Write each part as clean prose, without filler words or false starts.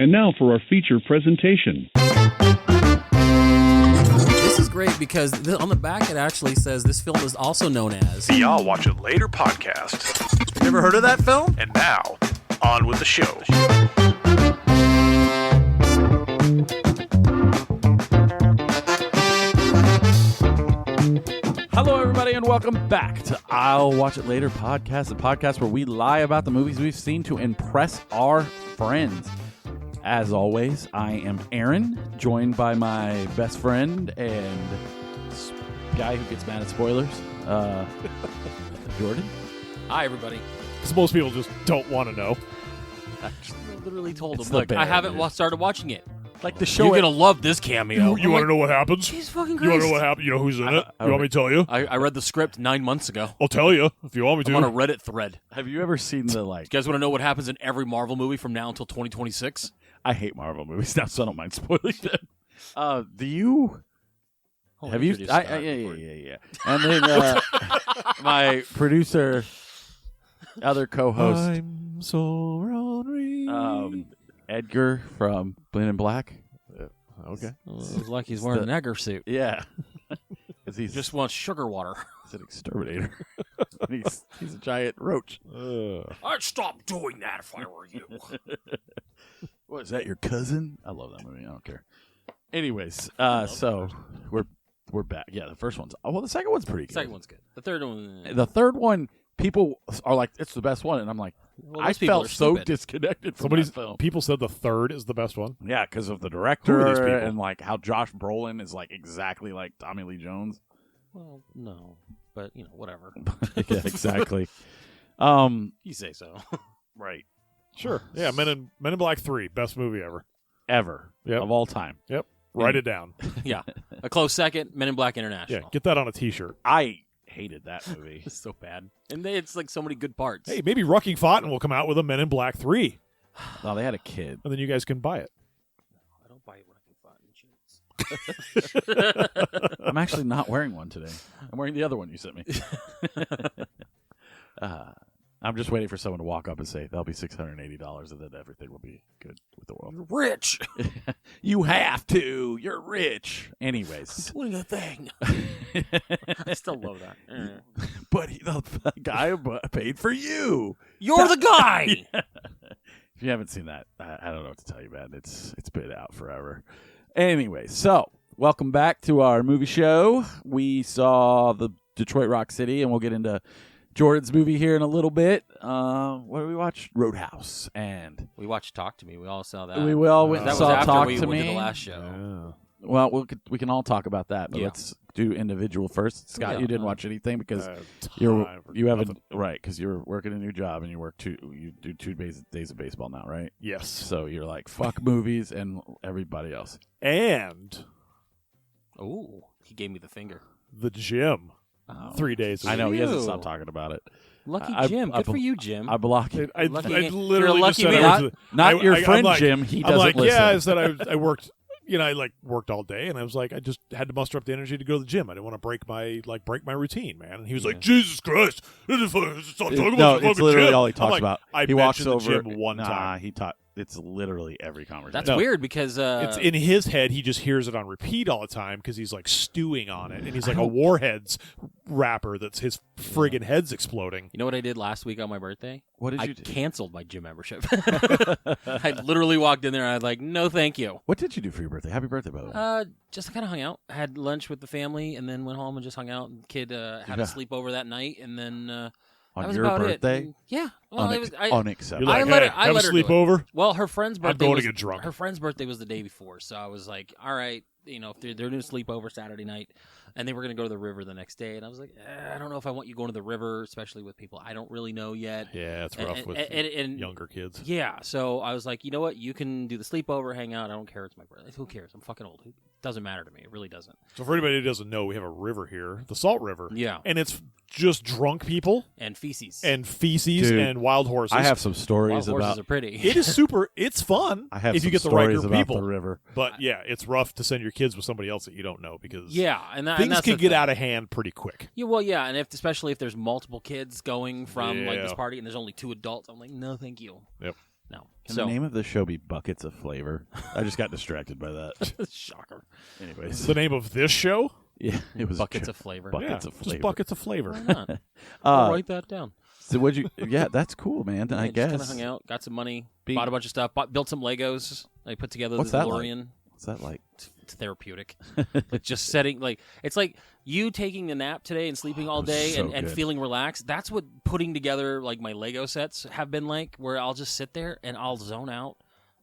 And now for our feature presentation. This is great because on the back it actually says this film is also known as the I'll Watch It Later podcast. You ever heard of that film? And now, on with the show. Hello, everybody, and welcome back to I'll Watch It Later podcast, the podcast where we lie about the movies we've seen to impress our friends. As always, I am Aaron, joined by my best friend and guy who gets mad at spoilers, Jordan. Hi, everybody. Because most people just don't want to know. I literally told It's him, the look, bear, I haven't dude. started watching it. Like the show. You're going to love this cameo. You want to know what happens? He's fucking You crazy. want to know what happened? You know who's in it? You want me to tell you? I read the script 9 months ago. I'll tell you if you want me to. I'm on a Reddit thread. Have you ever seen the, like... You guys want to know what happens in every Marvel movie from now until 2026? I hate Marvel movies now, so I don't mind spoiling them. Do you... I'll Have you... introduce I, Scott yeah. before Yeah. And then my producer, other co-host, I'm so lonely. Edgar from Men in Black. Okay. It's like he's wearing an Egger suit. Yeah. Because he's Just wants sugar water. he's an exterminator. he's a giant roach. I'd stop doing that if I were you. What, is that your cousin? I love that movie. I don't care. Anyways, so we're back. Yeah, the first one's... Well, the second one's pretty good. Second one's good. The third one... The third one, people are like, it's the best one. And I'm like, Well, I those people felt are so stupid. disconnected from that film. People said the third is the best one. Yeah, because of the Who director are these people? and like how Josh Brolin is like exactly like Tommy Lee Jones. Well, no. But, whatever. Yeah, exactly. You say so. Right. Sure. Yeah, Men in Black 3, best movie ever. Ever. Yep. Of all time. Yep. Write it down. Yeah. A close second, Men in Black Yeah, International. get that on a T-shirt. I hated that movie. It's so bad. And it's like so many good parts. Hey, maybe Rucking Fountain will come out with a Men in Black 3, No, they had a kid. and then you guys can buy it. I don't buy Wrecking Fountain jeans. I'm actually not wearing one today. I'm wearing the other one you sent me. I'm just waiting for someone to walk up and say, that'll be $680 and then everything will be good with the world. Rich. You have to. You're rich. Anyways. Doing a thing. I still love that. But the guy paid for you. You're the guy. If you haven't seen that, I don't know what to tell you, man. It's been out forever. Anyway, so welcome back to our movie show. We saw the Detroit Rock City, and we'll get into Jordan's movie here in a little bit. What did we watch? Roadhouse, and We watched Talk to Me. We all saw that. we all went That and was saw after Talk we to did Me. the last show. Well, we can all talk about that, but Yeah. let's do individual first. Scott, Yeah. you didn't watch anything because you haven't right because you're working a new job and you do 2 days of baseball now, right? Yes. So you're like fuck movies and everybody else. And Ooh, he gave me the finger. the gym. 3 days. I know he hasn't Ew. stopped talking about it. Lucky I- Jim. I- Good for you, Jim. I block it. I Lucky- literally you're a just lucky said man. Not your friend I'm like, Jim. He I'm doesn't like, listen. yeah, I said I worked. I worked all day, and I was like, I just had to muster up the energy to go to the gym. I didn't want to break my routine, man. And he was like, Jesus Christ, stop talking No, about the it's fucking literally gym. all he I'm talks like, about. I He walks mentioned the over. gym one time. He taught. It's literally every conversation. That's weird because It's in his head. He just hears it on repeat all the time because he's like stewing on it, and he's like a Warheads rapper that's his friggin' head's exploding. you know what I did last week on my birthday? What did I you do? canceled my gym membership. I literally walked in there and I was like, no, thank you. What did you do for your birthday? Happy birthday, by the way. Just kind of hung out, had lunch with the family, and then went home and just hung out. And kid had Yeah. a sleepover that night, and then that On was your about birthday? it. And, yeah. Well, it was, Unacceptable. You're like, I let hey, her- I have let a her do it. sleepover. Well, her friend's birthday. going to was, get drunk. Her friend's birthday was the day before, so I was like, all right, if they're doing a sleepover Saturday night, and they were going to go to the river the next day, and I was like, I don't know if I want you going to the river, especially with people I don't really know yet. Yeah, it's rough with and younger kids. Yeah, so I was like, you know what? You can do the sleepover, hang out. I don't care. It's my birthday. Who cares? I'm fucking old. It doesn't matter to me. It really doesn't. So for anybody who doesn't know, we have a river here, the Salt River. Yeah. And it's just drunk people And feces. and feces Dude, and wild horses. I have some Wild stories horses about. are pretty. It is super. It's fun I have if some you get the right stories group of about people. the river. But yeah, it's rough to send your kids with somebody else that you don't know because Yeah, and things that's can the get thing. out of hand pretty quick. Yeah, well, yeah, and especially if there's multiple kids going from like Yeah. this party and there's only 2 adults, I'm like, no, thank you. Yep. No. Can the name of the show be Buckets of Flavor? I just got distracted by that. Shocker. Anyways. The name of this show? Yeah, it was Buckets of Flavor. Buckets of Flavor. Just Buckets of Flavor. Why not? I'll write that down. So what'd you? Yeah, that's cool, man. I guess. Just kind of hung out, got some money, bought a bunch of stuff, built some Legos. I put together What's the that DeLorean. like? What's that like? It's therapeutic. Like just setting, it's like you taking the nap today and sleeping all day and feeling relaxed. That's what putting together like my Lego sets have been like, where I'll just sit there and I'll zone out.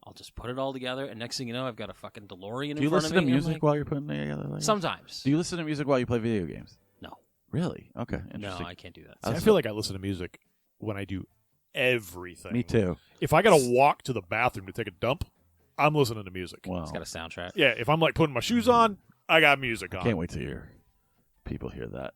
I'll just put it all together, and next thing you know, I've got a fucking DeLorean in front of me. Do you listen to music while you're putting together Legos? Sometimes. Do you listen to music while you play video games? No. Really? Okay. No, Interesting. I can't do that. I feel like I listen to music when I do everything. Me too. If I got to walk to the bathroom to take a dump, I'm listening to music. Wow. It's got a soundtrack. Yeah, if I'm like putting my shoes on, I got music on. Can't wait to hear people hear that.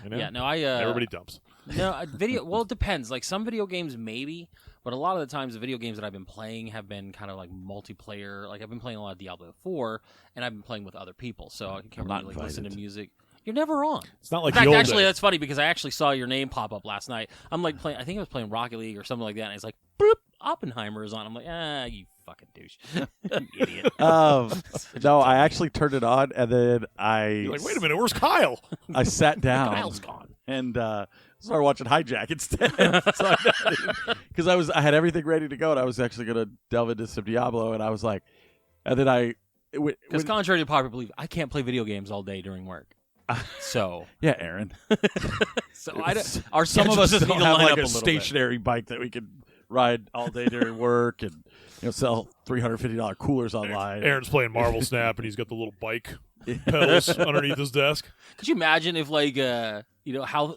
You know? Yeah, no, everybody dumps. No, video. Well, it depends. Like some video games, maybe, but a lot of the times, the video games that I've been playing have been kind of like multiplayer. Like I've been playing a lot of Diablo 4, and I've been playing with other people, so I can't really listen to music. You're never on. It's not like in fact, the old actually, days. that's funny because I actually saw your name pop up last night. I'm like playing. I think I was playing Rocket League or something like that, and it's like, boop, Oppenheimer is on. I'm like, you fucking douche, you idiot. No, I actually turned it on, and then You're like, wait a minute, where's Kyle? I sat down. Kyle's gone. And started watching Hijack instead. Because I had everything ready to go, and I was actually going to delve into some Diablo, and I was like, and then because contrary to popular belief, I can't play video games all day during work. So yeah, Aaron. Our Some of us schedules don't need to have line like up a little bit. stationary bike that we can ride all day during work, and sell $350 coolers online. Aaron's playing Marvel Snap, and he's got the little bike pedals underneath his desk. Could you imagine if, how,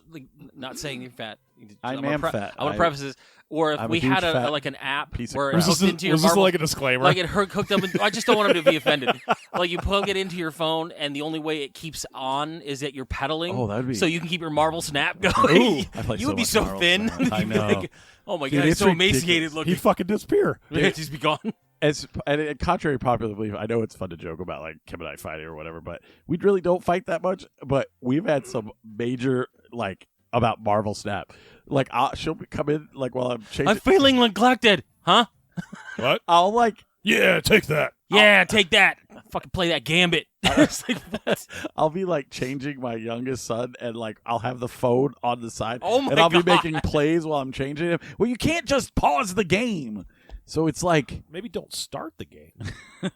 not saying you're fat. I am fat. I want to preface this. Or if I'm we a huge had fat like an app piece of where crap. it's hooked into your Was this Marvel, like a disclaimer? like it hooked up. I just don't want him to be offended. Like you plug it into your phone, and the only way it keeps on is that you're pedaling. Oh, that'd be so you can keep your Marvel Snap going. Ooh, I play you so would be much so Marvel thin. Snap. You'd I be know. like, oh my Dude, god, he's it's so emaciated ridiculous. looking. He'd fucking disappear. He's be gone. And contrary to popular belief, I know it's fun to joke about like Kim and I fighting or whatever, but we really don't fight that much. But we've had some major about Marvel Snap. Like she'll come in while I'm changing. I'm feeling neglected, huh? What? I'll Yeah, take that. Yeah, take that. Fucking play that Gambit. It's like, I'll be changing my youngest son, and I'll have the phone on the side, Oh my and I'll be God. making plays while I'm changing him. Well, you can't just pause the game. So it's Maybe don't start the game.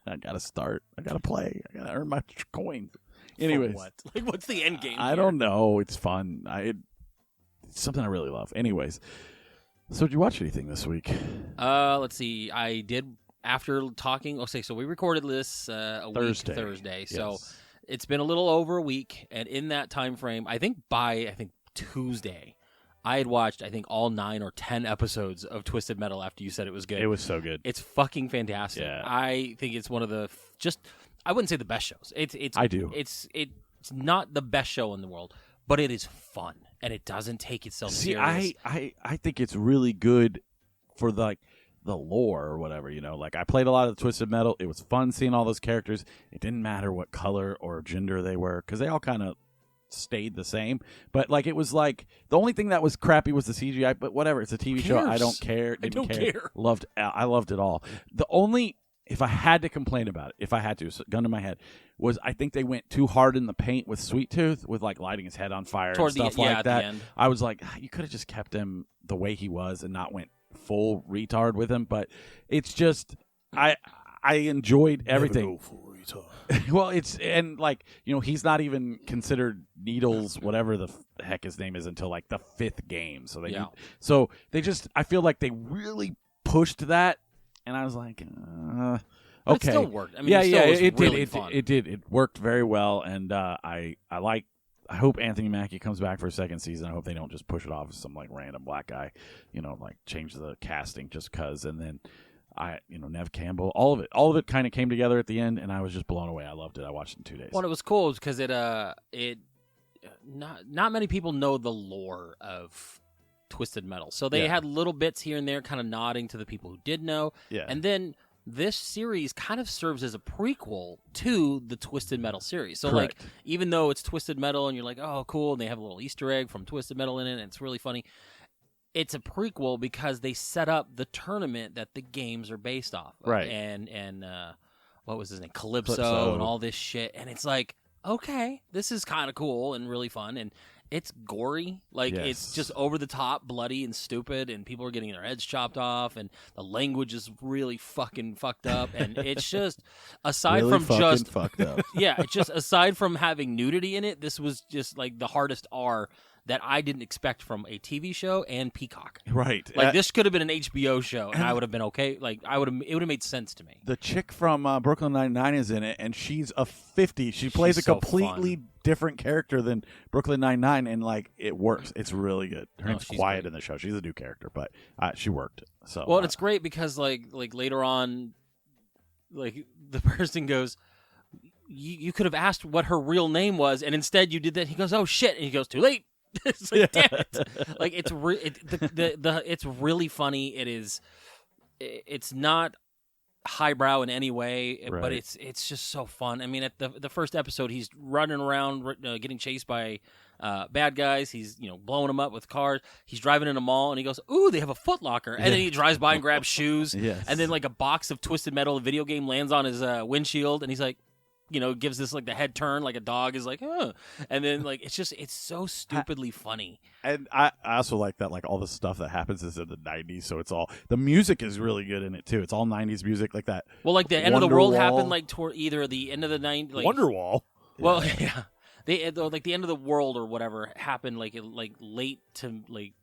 I gotta start. I gotta play. I gotta earn my coins. Anyways, what? What's the end game? I don't know. It's fun. It's something I really love. Anyways, so did you watch anything this week? Let's see. I did after talking. Okay, so we recorded this a Thursday. week Thursday. So Yes. it's been a little over a week, and in that time frame, I think by Tuesday, I had watched all 9 or 10 episodes of Twisted Metal after you said it was good. It was so good. It's fucking fantastic. Yeah. I think it's one of the I wouldn't say the best shows. It's I do. It's not the best show in the world, but it is fun and it doesn't take itself serious. I think it's really good for the lore or whatever, I played a lot of the Twisted Metal. It was fun seeing all those characters. It didn't matter what color or gender they were because they all kind of stayed the same. But it was the only thing that was crappy was the CGI. But whatever, it's a TV show. I don't care. Didn't care. I loved it all. The only, if I had to complain about it, gun to my head, was I think they went too hard in the paint with Sweet Tooth, with lighting his head on fire and stuff like at that. the end. I was like, you could have just kept him the way he was and not went full retard with him. But it's just, I enjoyed everything. Never go full retard. Well, it's he's not even considered Needles, whatever the heck his name is, until the 5th game. So they just, I feel like they really pushed that, and I was like, okay, But it still worked. I mean, it really did. Fun. It did. It worked very well, and I hope Anthony Mackie comes back for a second season. I hope they don't just push it off as some random black guy, change the casting just because, and then. Nev Campbell, all of it kind of came together at the end, and I was just blown away. I loved it. I watched it in 2 days. Well, it was cool because not many people know the lore of Twisted Metal, so they had little bits here and there, kind of nodding to the people who did know. Yeah, and then this series kind of serves as a prequel to the Twisted Metal series. So, Correct. even though it's Twisted Metal, and you're like, oh, cool, and they have a little Easter egg from Twisted Metal in it, and it's really funny. it's a prequel because they set up the tournament that the games are based off of. Right. And what was his name? Calypso and all this shit. And it's like, okay, this is kind of cool and really fun. And it's gory. Like, it's just over the top, bloody and stupid, and people are getting their heads chopped off, and the language is really fucking fucked up. And it's just, aside really from just fucked up. yeah, it's just aside from having nudity in it, this was just like the hardest R that I didn't expect from a TV show and Peacock. Right. Like, this could have been an HBO show, and I would have been okay. Like, it would have made sense to me. The chick from Brooklyn Nine-Nine is in it, and she's a 50. She plays a completely different character than Brooklyn Nine-Nine, and, like, it works. It's really good. Her name's Quiet great in the show. She's a new character, but she worked. So well, it's great because, like later on, like, the person goes, you could have asked what her real name was, and instead you did that. He goes, oh, shit. And he goes, too late. It's like, damn it. Like, it's it's really funny. It's not highbrow in any way, but it's just so fun. I mean, at the first episode, he's running around getting chased by bad guys. He's blowing them up with cars. He's driving in a mall, and he goes, ooh, they have a Foot Locker. And then he drives by and grabs shoes. Yes. And then, like, a box of Twisted Metal, a video game, lands on his windshield, and he's like, gives this, like, the head turn, like a dog is like, huh. And then, like, it's so stupidly funny. And I also like that, like, all the stuff that happens is in the 90s, so it's all, the music is really good in it, too. It's all 90s music, like that. Well, like, the end of the world happened, like, toward either the end of the 90s. Like, Wonderwall. Well, yeah. Like, the end of the world or whatever happened, like late to, like,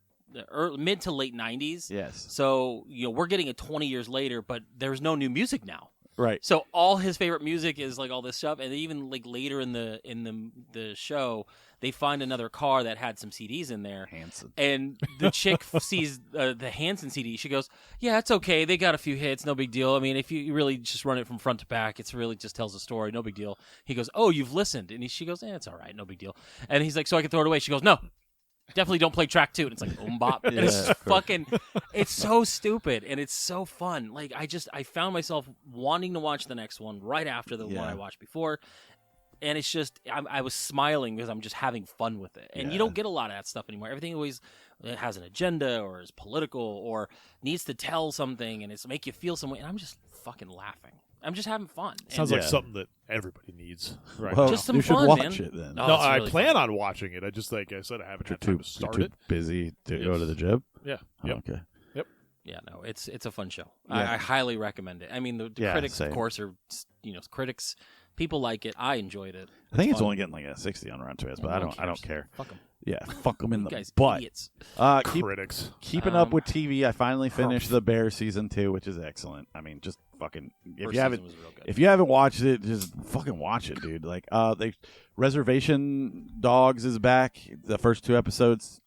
mid to late 90s. Yes. So, we're getting it 20 years later, but there's no new music now. Right. So all his favorite music is, like, all this stuff, and even, like, later in the show, they find another car that had some CDs in there. Hanson. And the chick sees the Hanson CD. She goes, "Yeah, it's okay. They got a few hits. No big deal. I mean, if you really just run it from front to back, it's really just tells a story. No big deal." He goes, "Oh, you've listened?" And she goes, "It's all right. No big deal." And he's like, "So I can throw it away?" She goes, "No. Definitely don't play track 2. And it's like bop. And it's just fucking, it's so stupid and it's so fun. Like, I found myself wanting to watch the next one right after the one I watched before. And it's just, I was smiling because I'm just having fun with it. And you don't get a lot of that stuff anymore. Everything always has an agenda or is political or needs to tell something and it's make you feel some way. And I'm just fucking laughing. I'm just having fun. Sounds like something that everybody needs. Right. Well, just some you should fun, watch man. it then. No, I plan on watching it. I just, like I said, I haven't had time to start too it. busy to go to the gym? Yeah. Oh, okay. Yep. Yeah, no, it's a fun show. Yeah. I highly recommend it. I mean, the critics, same. of course, are critics. People like it. I enjoyed it. I think it's fun. only getting like a 60 on Rotten Tomatoes, but I don't care. Fuck them. Yeah, fuck them in You the guys, butt. idiots. Critics. Keeping up with TV, I finally finished The Bear season 2, which is excellent. I mean, just fucking First season was real good. if you haven't watched it, just fucking watch it, dude. Like, Reservation Dogs is back. The first 2 episodes.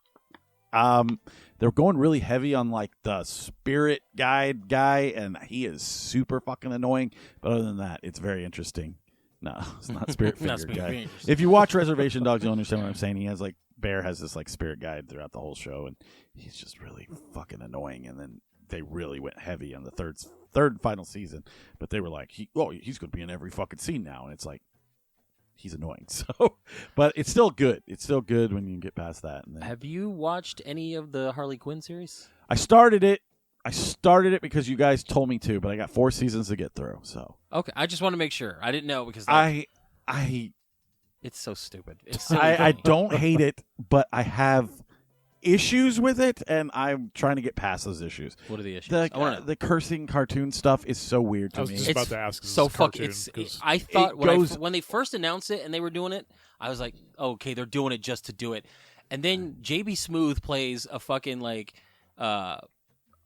They're going really heavy on, like, the spirit guide guy, and he is super fucking annoying. But other than that, it's very interesting. No, it's not spirit figure guy. If you watch Reservation Dogs, you'll understand what I'm saying. He has, like, Bear has this, like, spirit guide throughout the whole show, and he's just really fucking annoying. And then they really went heavy on the third and final season. But they were like, he's going to be in every fucking scene now. And it's like, he's annoying. So, but it's still good. It's still good when you get past that. And then, Have you watched any of the Harley Quinn series? I started it because you guys told me to, but I got 4 seasons to get through. So Okay, I just want to make sure. I didn't know because it's so stupid. It's so I don't hate it, but I have issues with it, and I'm trying to get past those issues. What are the issues? The cursing cartoon stuff is so weird to I was me. just about to ask. So fucking. I thought when they first announced it and they were doing it, I was like, oh, okay, they're doing it just to do it. And then JB Smooth plays a fucking like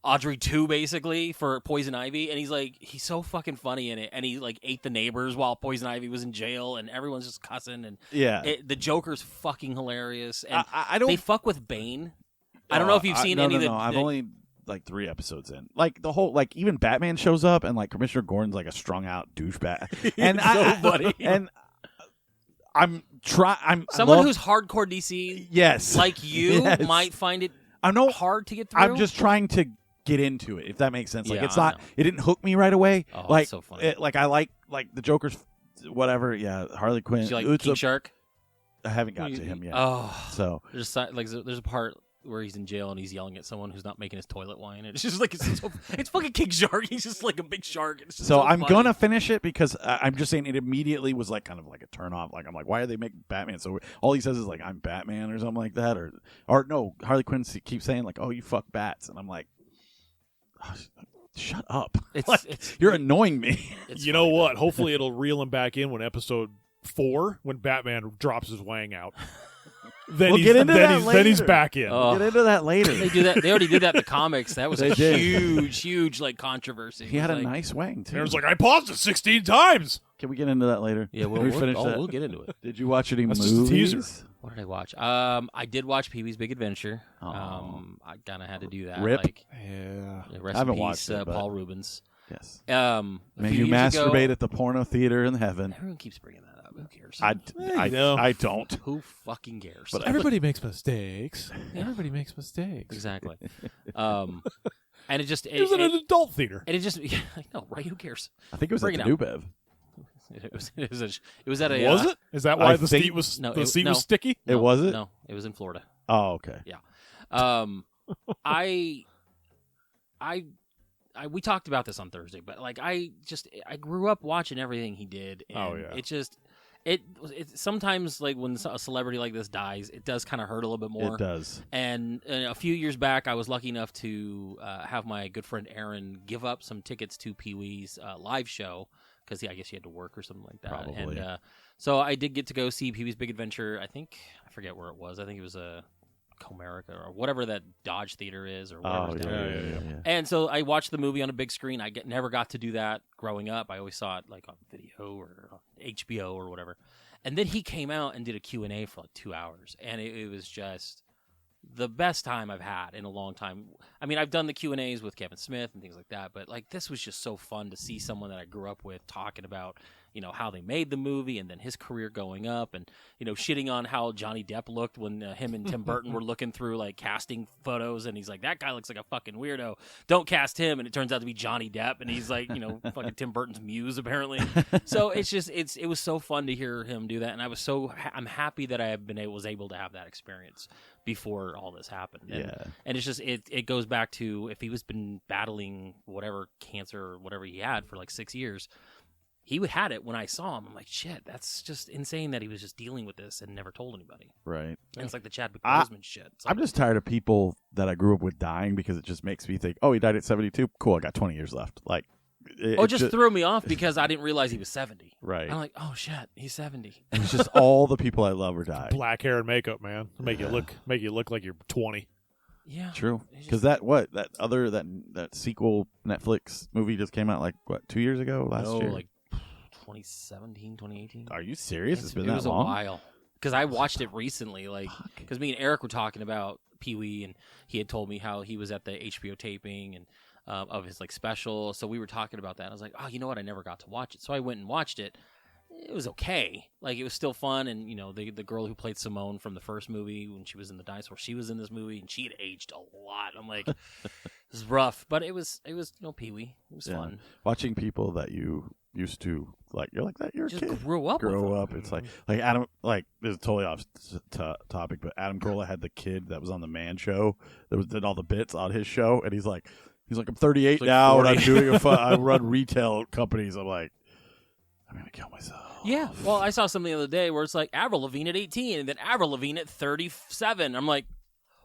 Audrey 2 basically for Poison Ivy, and he's so fucking funny in it, and he like ate the neighbors while Poison Ivy was in jail, and everyone's just cussing, and the Joker's fucking hilarious, and they fuck with Bane. I don't know if you've seen any of the. No, I've only like 3 episodes in. Like the whole, like even Batman shows up, and like Commissioner Gordon's like a strung out douchebag, and so funny. And I'm someone who's hardcore DC, yes, like you yes. might find it. hard to get through. I'm just trying to get into it, if that makes sense. Like, Yeah, it's not. It didn't hook me right away. Oh, like, it's so funny. I like the Joker's, whatever. Yeah, Harley Quinn. Do you like King Shark? I haven't got to him yet. Oh, So there's a part where he's in jail and he's yelling at someone who's not making his toilet whine. It's just like it's fucking King Shark. He's just like a big shark. It's just so I'm funny. gonna finish it because I'm just saying it immediately was like kind of like a turn off. Like I'm like, why are they making Batman so weird? All he says is like, I'm Batman or something like that, or no, Harley Quinn keeps saying like, oh, you fuck bats, and I'm like, oh, shut up. You're annoying me. You know what? Hopefully it'll reel him back in when episode 4, when Batman drops his wang out. Then then he's back in. We'll get into that later. They do that. They already did that in the comics. That was a huge like controversy. He had a nice wang too. Aaron's like, I paused it 16 times. Can we get into that later? Yeah, we'll finish that. We'll get into it. Did you watch any That's movies? just a teaser. What did I watch? I did watch Pee-wee's Big Adventure. I kind of had to do that. Rip. Like, Yeah. rest I haven't in peace, watched it, but- Paul Rubens. Yes. A May few you years ago- masturbate at the porno theater in heaven. Everyone keeps bringing that up. Who cares? I don't. Who fucking cares? But Everybody makes mistakes. Everybody makes mistakes. Exactly. And it just It was in an adult theater. and it just I know, right? Who cares? I think it was Bring at it the out. New Bev. It was at a Was it? Is that why I the think- seat was No, the it- seat no. was sticky? It wasn't? No, it was in Florida. Oh, okay. We talked about this on Thursday, but like I grew up watching everything he did. And Oh, yeah. It just it sometimes like when a celebrity like this dies, it does kind of hurt a little bit more. It does. And a few years back, I was lucky enough to have my good friend Aaron give up some tickets to Pee Wee's live show because I guess he had to work or something like that. Probably. And so I did get to go see Pee Wee's Big Adventure. I forget where it was. I think it was Comerica or whatever that Dodge Theater is or whatever. Oh, yeah. And so I watched the movie on a big screen. I never got to do that growing up. I always saw it like on video or on HBO or whatever. And then he came out and did a Q&A for like 2 hours. And it was just the best time I've had in a long time. I mean, I've done the Q&As with Kevin Smith and things like that, but like this was just so fun to see someone that I grew up with talking about, how they made the movie and then his career going up and, shitting on how Johnny Depp looked when him and Tim Burton were looking through like casting photos and he's like, that guy looks like a fucking weirdo. Don't cast him. And it turns out to be Johnny Depp and he's like, fucking Tim Burton's muse apparently. So it was so fun to hear him do that. And I'm happy that I was able to have that experience before all this happened. And it's just, it goes back to if he was been battling whatever cancer or whatever he had for like 6 years, he had it when I saw him. I'm like, shit, that's just insane that he was just dealing with this and never told anybody. Right. And it's like the Chadwick Boseman shit. It's like, I'm just tired of people that I grew up with dying because it just makes me think, oh, he died at 72. Cool, I got 20 years left. Like, it just threw me off because I didn't realize he was 70. Right. I'm like, oh shit, he's 70. And it's just all the people I love are dying. Black hair and makeup, man. Make you look like you're 20. Yeah. True. Because that sequel Netflix movie just came out like, 2 years ago? Last year? Like 2017, 2018. Are you serious? It's been it that was long? a while. Because I watched it recently, because me and Eric were talking about Pee Wee, and he had told me how he was at the HBO taping and of his like special. So we were talking about that. I was like, oh, you know what? I never got to watch it. So I went and watched it. It was okay. Like, it was still fun, and the girl who played Simone from the first movie when she was in the dinosaur, she was in this movie, and she had aged a lot. I'm like, this is rough, but it was Pee Wee. It was fun. Watching people that you used to like, you're like that. You're Just a kid. grew up. It's like Adam. Like, this is totally off topic, but Adam Carolla had the kid that was on the Man Show that did all the bits on his show, and he's like, I'm 38 now, 40. and I'm doing I run retail companies. I'm like, I'm gonna kill myself. Yeah. Well, I saw something the other day where it's like Avril Lavigne at 18 and then Avril Lavigne at 37. I'm like,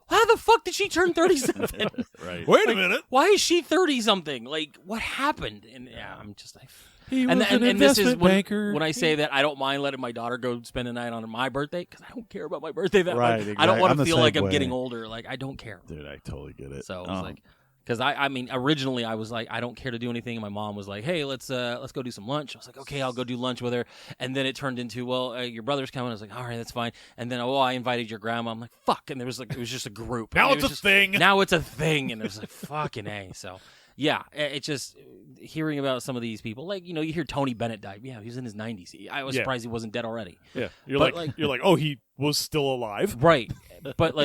how the fuck did she turn 37? Right. Wait a minute. Why is she 30 something? Like, what happened? And I'm just like, He was and an this is investment banker. when I say that I don't mind letting my daughter go spend the night on my birthday because I don't care about my birthday that Right, much. exactly. I don't want I'm to the feel same like I'm way. getting older. Like, I don't care. Dude, I totally get it. So it's like, because I mean, originally I was like, I don't care to do anything. And my mom was like, hey, let's go do some lunch. I was like, okay, I'll go do lunch with her. And then it turned into, well, your brother's coming. I was like, all right, that's fine. And then, I invited your grandma. I'm like, fuck. And there was it was just a group. Now And it's it a was thing. Now it's a thing. And there's like, fucking A. So, yeah, it's just hearing about some of these people. Like, you hear Tony Bennett died. Yeah, he was in his 90s. I was surprised he wasn't dead already. Yeah, you're But, like, oh, he was still alive. Right. But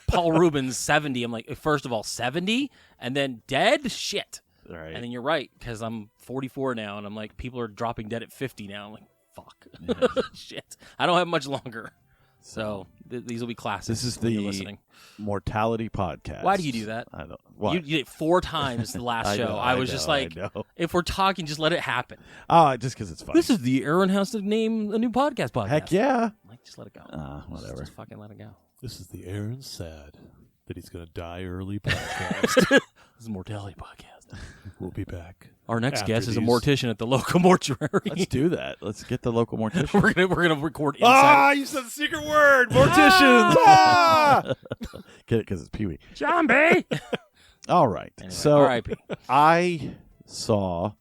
Paul Rubens 70. I'm like, first of all, 70 and then dead? Shit. Right. And then you're right, because I'm 44 now, and I'm like, people are dropping dead at 50 now. I'm like, fuck. Shit. I don't have much longer. So these will be classics. This is when you're the listening. Mortality podcast. Why do you do that? I don't. What? You did it 4 times the last show. I was just like, if we're talking, just let it happen. Oh, just because it's funny. This is the Aaron has to name a new podcast. Heck yeah. Like, just let it go. Whatever. Just fucking let it go. This is the Aaron sad that he's going to die early podcast. This is a mortality podcast. We'll be back. Our next After guest is a these. mortician at the local mortuary. Let's do that. Let's get the local mortician. we're gonna record inside. You said the secret word. Morticians. Get it because it's Pee Wee. Zombie. All right. Anyway, so R.I.P. I saw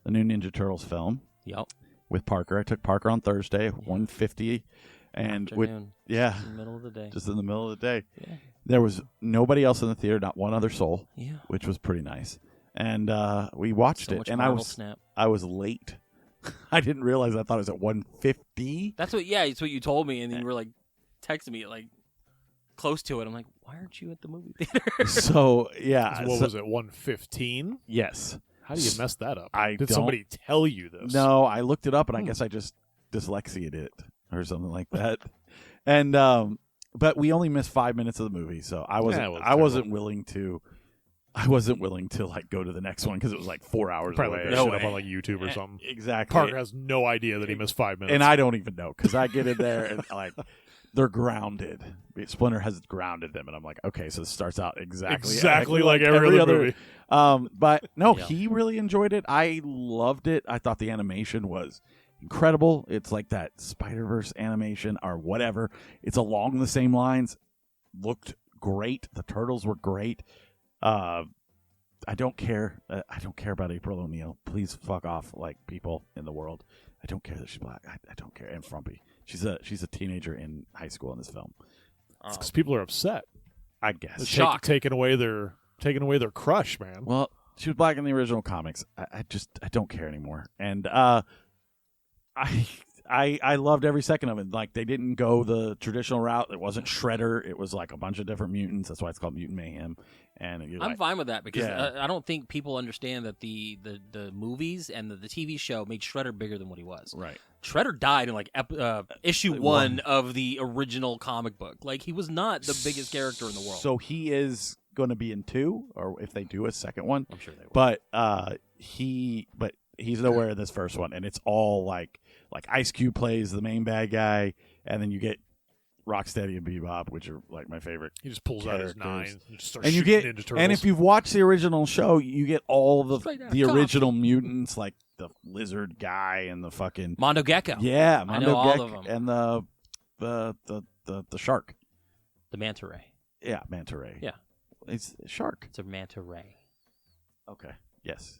the new Ninja Turtles film Yep. with Parker. I took Parker on Thursday, 1:50, and Afternoon. yeah, In the middle of the day. just in the middle of the day. Yeah. There was nobody else in the theater, not one other soul, Yeah. which was pretty nice. And we watched So it, much and Marvel snap. I was late. I didn't realize. I thought it was at 1:50. That's what. Yeah, it's what you told me, and then you were like texting me like close to it. I'm like, why aren't you at the movie theater? So yeah, So what was it? 1:15. Yes. How do you mess that up? I Did don't- somebody tell you this? No, I looked it up, and I guess I just dyslexiated it or something like that. And but we only missed 5 minutes of the movie, so I wasn't. it was I wasn't terrible. willing to. I wasn't willing to like go to the next one because it was like 4 hours Probably away. look that No shit up way. on like YouTube or something. Exactly. Parker has no idea that he missed 5 minutes. And I don't even know because I get in there and like they're grounded. Splinter has grounded them, and I'm like, okay, so this starts out exactly like every other movie. But no, Yeah. he really enjoyed it. I loved it. I thought the animation was incredible. It's like that Spider-Verse animation or whatever. It's along the same lines. Looked great. The turtles were great. I don't care. I don't care about April O'Neil. Please fuck off, like people in the world. I don't care that she's black. I don't care. And frumpy. She's a teenager in high school in this film. Because people are upset. I guess. They're Shock. taking away their crush, man. Well, she was black in the original comics. I don't care anymore. And I loved every second of it. Like they didn't go the traditional route. It wasn't Shredder. It was like a bunch of different mutants. That's why it's called Mutant Mayhem. And you're I'm like, fine with that because Yeah. I don't think people understand that the movies and the TV show made Shredder bigger than what he was. right. Shredder died in like issue One. 1 of the original comic book. Like he was not the biggest character in the world. So he is going to be in 2, or if they do a second one. I'm sure they will. But he's nowhere in this first one, and it's all like Ice Cube plays the main bad guy, and then you get Rocksteady and Bebop, which are like my favorite. He just pulls out his Characters. 9 and just starts And you shooting get, Ninja Turtles. and if you've watched the original show, you get all Straight out the of original mutants, like the lizard guy and the fucking Mondo Gecko. yeah, I Mondo know all Gek of them. and the shark. The manta ray. Yeah, manta ray. Yeah. It's a shark. It's a manta ray. Okay. Yes.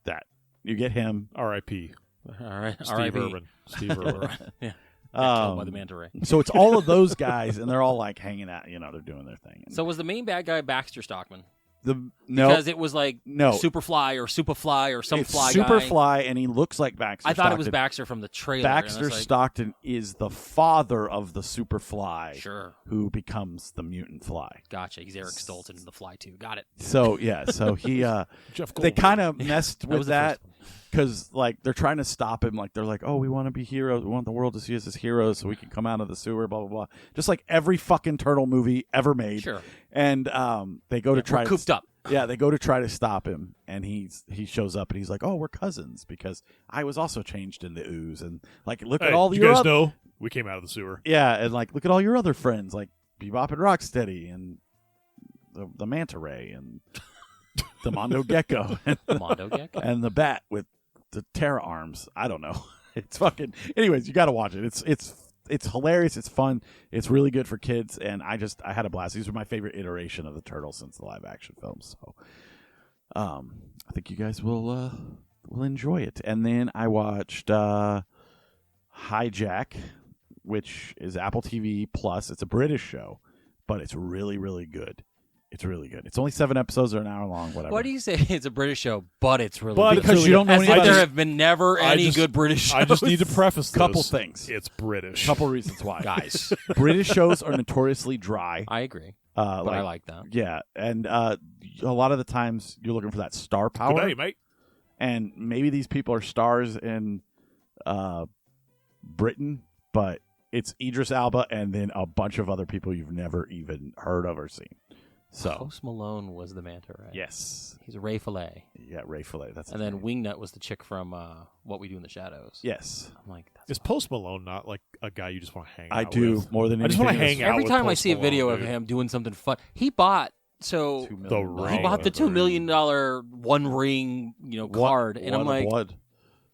That you get him. R.I.P. All right. Steve R.I.P. Urban. Steve Urban. Yeah. Got killed by the manta ray. So it's all of those guys, and they're all like hanging out. You know, they're doing their thing. And So was the main bad guy Baxter Stockman? no, Because it was like no. Superfly or Superfly or some it's fly guy. Superfly, and he looks like Baxter. I thought it was Stockton. Baxter from the trailer. and I was Baxter like, Stockton is the father of the Superfly, Sure. who becomes the mutant fly. Gotcha. He's Eric Stoltz in The Fly too. Got it. So yeah, so he Jeff they Goldblum. kind of messed was with the that first one. because like they're trying to stop him. Like they're like, oh, we want to be heroes. We want the world to see us as heroes, so we can come out of the sewer. Blah blah blah. Just like every fucking turtle movie ever made. Sure. And they go to try We're cooped up. Yeah, they go to try to stop him, and he shows up, and he's like, "Oh, we're cousins because I was also changed into ooze, and like look Hey, at all you your guys oth- know we came out of the sewer. yeah, and like look at all your other friends like Bebop and Rocksteady and the manta ray and the Mondo Gecko and Mondo Gecko. and the bat with the Terra arms. I don't know. It's fucking. Anyways, you got to watch it. It's hilarious. It's fun. It's really good for kids, and I had a blast. These are my favorite iteration of the Turtles since the live action films. So, I think you guys will enjoy it. And then I watched Hijack, which is Apple TV Plus. It's a British show, but it's really, really good. It's really good. It's only 7 episodes. They're an hour long. Whatever. Why do you say it's a British show, but it's really But good? it's Because you don't know As anything. if there just- have been never any good British shows. I just need to preface this. Couple things. It's British. Couple reasons why. Guys, British shows are notoriously dry. I agree, but I like that. Yeah, and a lot of the times you're looking for that star power, Good day, mate. and maybe these people are stars in Britain, but it's Idris Elba and then a bunch of other people you've never even heard of or seen. So Post Malone was the Manta Ray. yes, He's Ray Fillet. yeah, Ray Fillet. That's And then Wingnut was the chick from What We Do in the Shadows. yes, I'm like, that's Is Post Malone not like a guy you just want to hang I out do with? more than I just anything. want to hang out every with time I Post see a video Malone, of dude. him doing something fun, he bought $2 million. The he ring. bought the $2 million One Ring card, and I'm like, blood.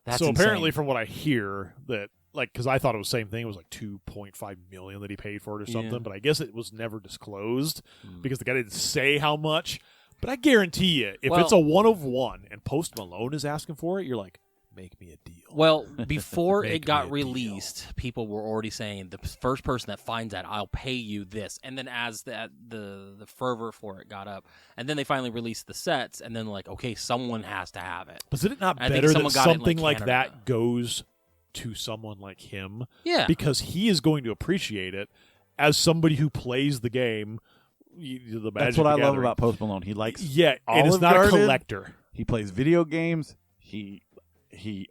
that's so insane. apparently, from what I hear, that like because I thought it was the same thing, it was like $2.5 million that he paid for it or something. Yeah. But I guess it was never disclosed because the guy didn't say how much. But I guarantee you, if it's a 1 of 1 and Post Malone is asking for it, you're like, make me a deal. Well, before Make it got me a released, people were already saying the first person that finds that, I'll pay you this. And then as the fervor for it got up, and then they finally released the sets, and then like, okay, someone has to have it. But is it not I think better that someone got it in, something like Canada. that goes to someone like him? Yeah. Because he is going to appreciate it as somebody who plays the game. The That's Magic what I the love Gathering. about Post Malone. He likes Yeah, and Olive it's not Garden. a collector. He plays video games. He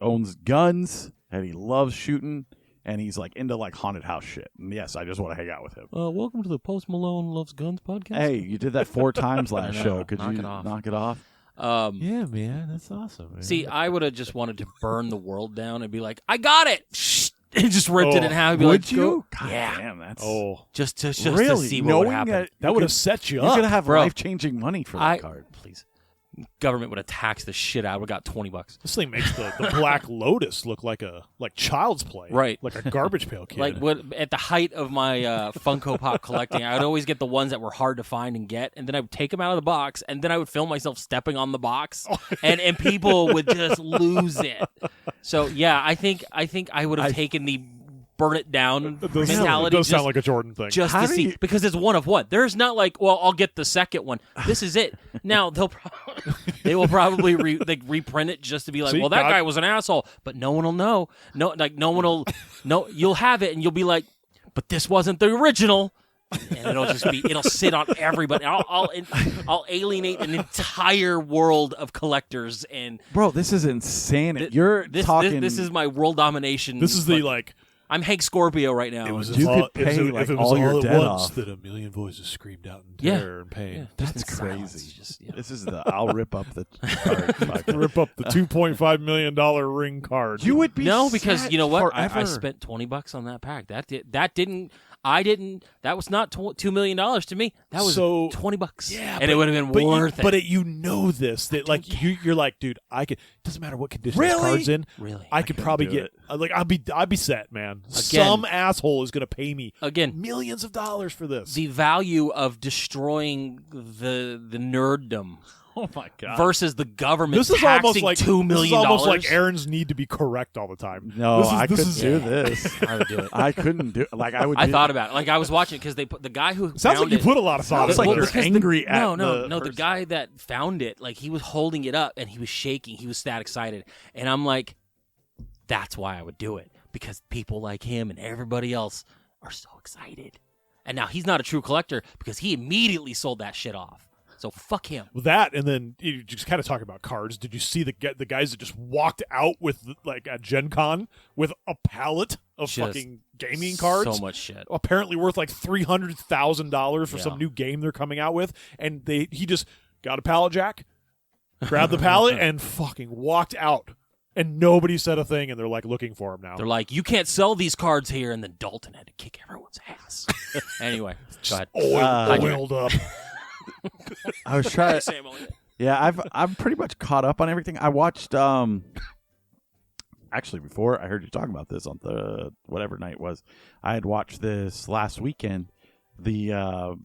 owns guns and he loves shooting. And he's like into like haunted house shit. And yes, I just want to hang out with him. Welcome to the Post Malone Loves Guns podcast. Hey, you did that 4 times last I know. show. Could Knock you it off. knock it off? Yeah, man, that's awesome. Man. See, I would have just wanted to burn the world down and be like, I got it! And just ripped it in half. And be Would like, you? Go. God Yeah. damn, that's Just to really see what would knowing happen. that would have set you You're up. gonna have Bro. life-changing money for that card. Please. Government would have taxed the shit out. Would have got $20. This thing makes the Black Lotus look like child's play, Right. Like a garbage pail kid. Like what at the height of my Funko Pop collecting, I would always get the ones that were hard to find and get, and then I would take them out of the box, and then I would film myself stepping on the box, and people would just lose it. So yeah, I think I would have taken the burn it down It does mentality. sound like a Jordan thing. Just How to do see, you- because it's 1 of 1. There's not like, well, I'll get the second one. This is it. Now they will probably reprint it just to be like, See, well, that God- guy was an asshole, but no one will know. No one will know. You'll have it, and you'll be like, but this wasn't the original. And it'll sit on everybody. I'll alienate an entire world of collectors. And Bro, this is insane. You're talking. This is my world domination. This is the like. I'm Hank Scorpio right now. It was You all, could pay, if like, it was all your all debt at once off. that a million voices screamed out in Yeah. terror and pain. Just That's in silence. crazy. Just, yeah. This is the I'll rip up the card. Rip up the $2.5 million ring card. You would be No, because set you know what? Forever. I spent $20 on that pack. That was not $2 million to me. That was So- $20. Yeah, and it would have been worth it. But you know this that like you're like, dude, I could. Doesn't matter what condition this Really? card's in. Really? I could couldn't probably do get it. like I'd be set, man. Some asshole is gonna pay me Again, millions of dollars for this. the value of destroying the nerddom Oh my god. versus the government This is taxing almost like $2 million. This is almost like Aaron's need to be correct all the time. No, I this couldn't is- do this. I would do it. I couldn't do. Like I would. I thought about it. Like I was watching it because they put the guy who Sounds found like you it, put a lot of thought Sounds into like this. you're because angry at no, the the person. guy that found it, like he was holding it up and he was shaking. He was that excited, and I'm like, that's why I would do it, because people like him and everybody else are so excited. And now he's not a true collector because he immediately sold that shit off. So fuck him. With that, and then you just kind of talk about cards. Did you see the guys that just walked out with like at Gen Con with a pallet of Just fucking gaming cards? So much shit. Apparently worth like $300,000 for Yeah. some new game they're coming out with, and he just got a pallet jack, grabbed the pallet, and fucking walked out. And nobody said a thing, and they're like looking for him now. They're like, you can't sell these cards here, and then Dalton had to kick everyone's ass. Anyway, go ahead. oiled up. I was trying. Sam Elliott. Yeah, I'm pretty much caught up on everything. I watched. Actually, before I heard you talking about this on the whatever night it was, I had watched this last weekend. The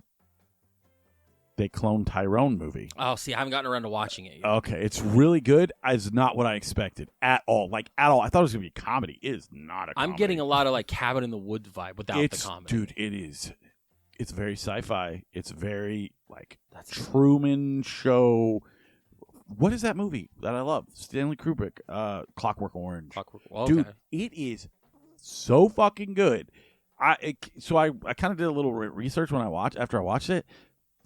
they cloned Tyrone movie. Oh, see, I haven't gotten around to watching it yet. Okay, it's really good. It's not what I expected at all. Like at all. I thought it was gonna be a comedy. It is not a comedy. I'm getting a lot of like Cabin in the Woods vibe without the comedy. Dude, it is. It's very sci-fi. It's very like That's Truman Show. What is that movie that I love? Stanley Kubrick, Clockwork Orange. Okay. Dude, it is so fucking good. I kind of did a little research after I watched it.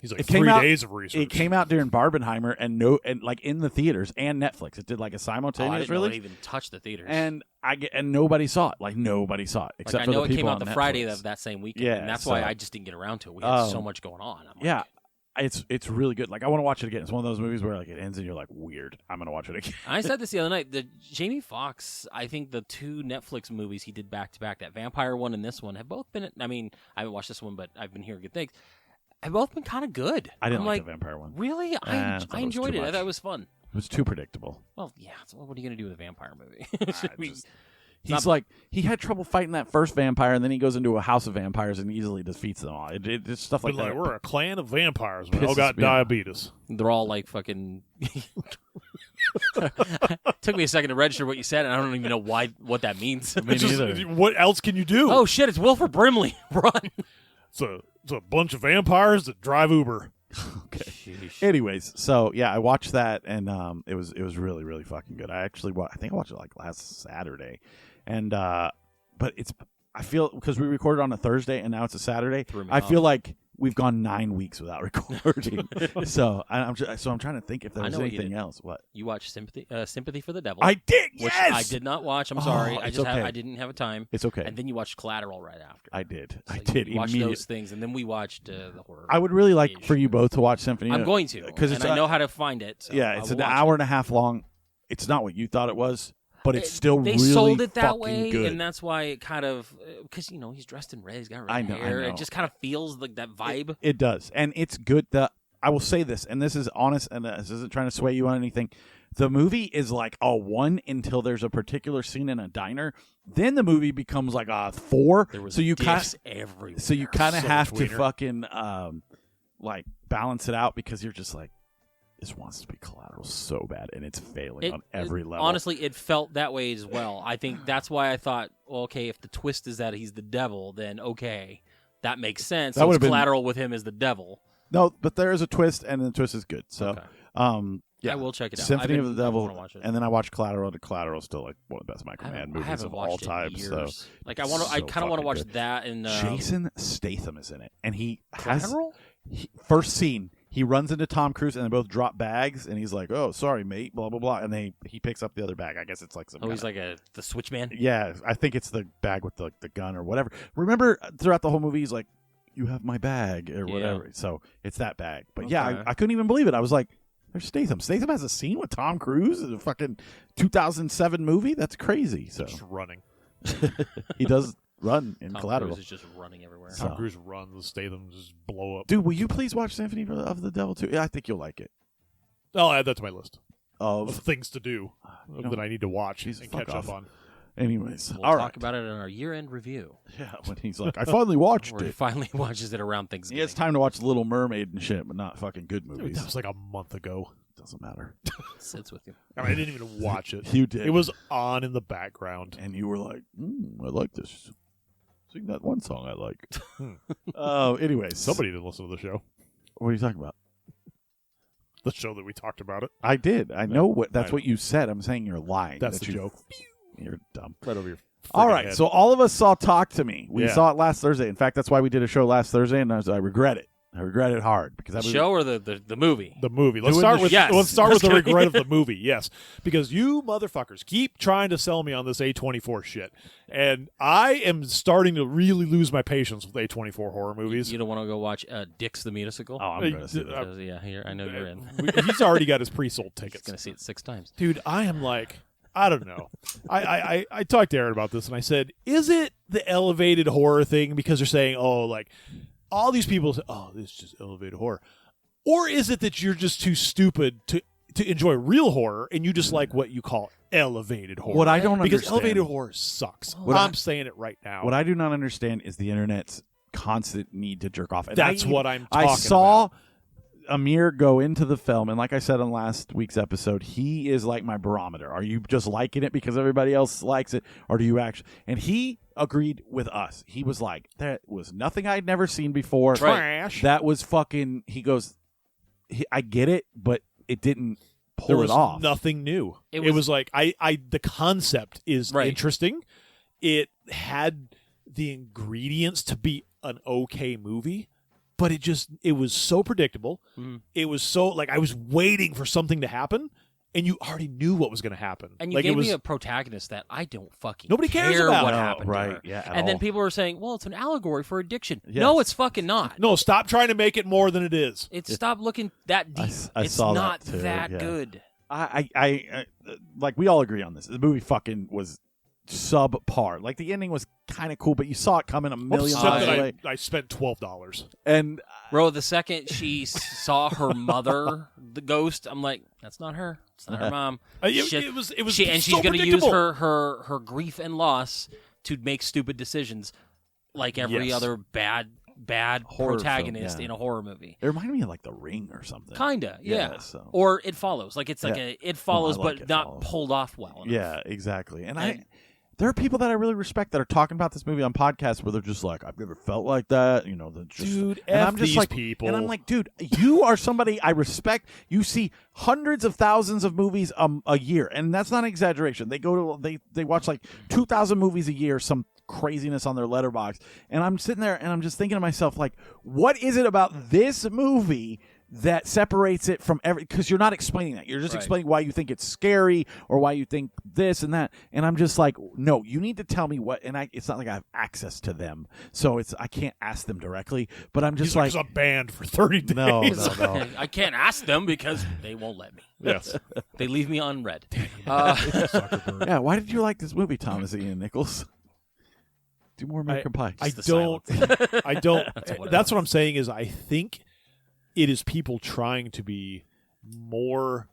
He's like It 3 came out- days of research. It came out during Barbenheimer and like in the theaters and Netflix. It did like a I simultaneous didn't know it release. even touched the theaters. And nobody saw it. Like nobody saw it except I for know the it people came out on the Netflix. Friday of that same weekend, Yeah, and that's why so- I just didn't get around to it. We had so much going on. I'm like, Yeah, it's really good. Like I want to watch it again. It's one of those movies where like it ends and you're like, weird. I'm gonna watch it again. I said this the other night. The Jamie Foxx, I think the 2 Netflix movies he did back to back, that vampire one and this one, have both been. I mean, I haven't watched this one, but I've been hearing good things. Have both been kind of good. I didn't I'm like the vampire one. Really? I thought I it was enjoyed too it. I much. thought it was fun. It was too predictable. Well, yeah. So what are you going to do with a vampire movie? He's like he had trouble fighting that first vampire, and then he goes into a house of vampires and easily defeats them all. It's stuff like But that. we're a clan of vampires. We all Pisses got me off. diabetes. They're all like fucking. Took me a second to register what you said, and I don't even know what that means. Me Just- neither. what else can you do? Oh shit! It's Wilford Brimley. Run. It's a bunch of vampires that drive Uber. Okay. Anyways, so yeah, I watched that and it was really really fucking good. I think I watched it like last Saturday, and but I feel because we recorded on a Thursday and now it's a Saturday. Threw me I off. feel like we've gone 9 weeks without recording. so I'm trying to think if there I was know what you anything did. else. What You watched Sympathy for the Devil. I did, Which yes, I did not watch. I'm Oh, sorry. it's okay. I didn't have a time. It's okay. And then you watched Collateral right after. I did. So I did You watched immediately. those things, and then we watched the horror. I would really like Ish. for you both to watch Symphony. I'm going to, because and I know how to find it. So yeah, I it's will an watch hour it. and a half long. It's not what you thought it was, but it's still They really sold it that fucking way, good. and that's why it kind of because he's dressed in red, he's got red I know, hair. I know. It just kind of feels like that vibe. It does, and it's good. I will say this, and this is honest, and this isn't trying to sway you on anything. The movie is like a 1 until there's a particular scene in a diner. Then the movie becomes like a 4. There was so you kind dicks everywhere. so you kind of So have much to wiener. fucking like balance it out because you're just like, this wants to be Collateral so bad, and it's failing on every level. Honestly, it felt that way as well. I think that's why I thought, well, okay, if the twist is that he's the devil, then okay, that makes sense. That So would've it's been- Collateral with him as the devil. No, but there is a twist, and the twist is good. So, Okay. yeah, I will check it out. Symphony of the I Devil, wanna watch it. and then I watched Collateral. And Collateral is still like one of the best I Michael Mann haven't, I movies haven't of watched all it in time. So, years. Like I want to. I so kind of want to fucking watch good. that and Jason Statham is in it, and he has Collateral. first scene. He runs into Tom Cruise, and they both drop bags, and he's like, "Oh, sorry, mate," blah blah blah, and he picks up the other bag. I guess it's like some. Oh, he's kinda- like the switchman. yeah, I think it's the bag with the gun or whatever. Remember, throughout the whole movie, he's like, "You have my bag" or Yeah. whatever. So it's that bag. But yeah, Okay. I couldn't even believe it. I was like, "There's Statham. Statham has a scene with Tom Cruise in a fucking 2007 movie. That's crazy." So Just running. he does run in Tom Collateral. Cruise is just running everywhere. So- Tom Cruise runs, Statham just blow up. Dude, will you please watch Symphony of the Devil too? Yeah, I think you'll like it. I'll add that to my list of Of things to do that I need to watch Jesus, and fuck catch off. up on. anyways, We'll all talk right. about it in our year-end review, Yeah, when he's like, I finally watched where he it. finally watches it around He Thanksgiving. has time to watch Little Mermaid and shit, but not fucking good Dude, movies. that was like a month ago. Doesn't matter. Sits with you. I didn't even watch it. You did. It was on in the background. And you were like, I like this. Sing that one song I like. Hmm. Anyways. Somebody didn't listen to the show. What are you talking about? The show that we talked about it. I did. I know what that's I what you said. I'm saying you're lying. That's that the you- joke. You're dumb. Right over your All friggin' right. head. So all of us saw Talk to Me. We Yeah. saw it last Thursday. In fact, that's why we did a show last Thursday, and I regret it. I regret it hard because The that movie- show or the movie? The movie. Let's Doing start the with yes. let's start with the That's regret of the movie. Yes, because you motherfuckers keep trying to sell me on this A24 shit, and I am starting to really lose my patience with A24 horror movies. You don't want to go watch Dick's the Musical? Oh, I'm going to see that. Because, yeah, I know you're in. He's already got his pre-sold He's tickets, going to see it 6 times. dude. I am like, I don't know. I talked to Aaron about this, and I said, is it the elevated horror thing because they're saying, oh, like all these people say, oh, this is just elevated horror, or is it that you're just too stupid to enjoy real horror and you just like what you call elevated horror? What I don't because understand. elevated horror sucks. What I'm saying it right now. What I do not understand is the internet's constant need to jerk off. And That's what I'm talking I saw Amir go into the film, and like I said on last week's episode, he is like my barometer. Are you just liking it because everybody else likes it, or do you actually? And he agreed with us. He was like, that was nothing I'd never seen before. Trash. That was fucking. He goes, I get it, but it didn't pull There it was off. nothing new. It It was- was like the concept is Right. interesting. It had the ingredients to be an okay movie, but it was so predictable. It was so like I was waiting for something to happen, and you already knew what was going to happen. And you gave me a protagonist that I don't fucking nobody cares care about. what No, happened to her. Yeah, and then people were saying, well, it's an allegory for addiction. Yes. No, it's fucking not. No, stop trying to make it more than it is. Stop looking that deep. I it's saw not that too, that yeah. good. I like we all agree on this. The movie fucking was subpar. Like the ending was kind of cool, but you saw it coming a million Except miles that away. I spent $12. And Bro, the second she saw her mother, the ghost, I'm like, that's not her. It's not her mom. It was and so she's going to use predictable. her grief and loss to make stupid decisions, like every Yes. other bad Horror protagonist film, yeah. in a horror movie. it reminded me of like The Ring or something. Kinda, yeah. So. Or It Follows. Like it's like Yeah. It Follows, like but It not Follows. pulled off well enough. Yeah, exactly. And there are people that I really respect that are talking about this movie on podcasts where they're just like, I've never felt like that. You know, Dude, and F I'm just these like, people. And I'm like, dude, you are somebody I respect. You see hundreds of thousands of movies a year, and that's not an exaggeration. They go to they watch like 2,000 movies a year, some craziness on their letterbox, and I'm sitting there and I'm just thinking to myself, like, what is it about this movie that separates it from every, because you're not explaining that, you're just Right. explaining why you think it's scary or why you think this and that, and I'm just like, no, you need to tell me what, and it's not like I have access to them, so I can't ask them directly, but I'm just He's like, banned for 30 days. no. I can't ask them because they won't let me. Yes. They leave me on red. Yeah, why did you like this movie, Thomas Ian Nichols? Do more American Pie. I the don't. I don't. whatever. That's what I'm saying is I think it is people trying to be more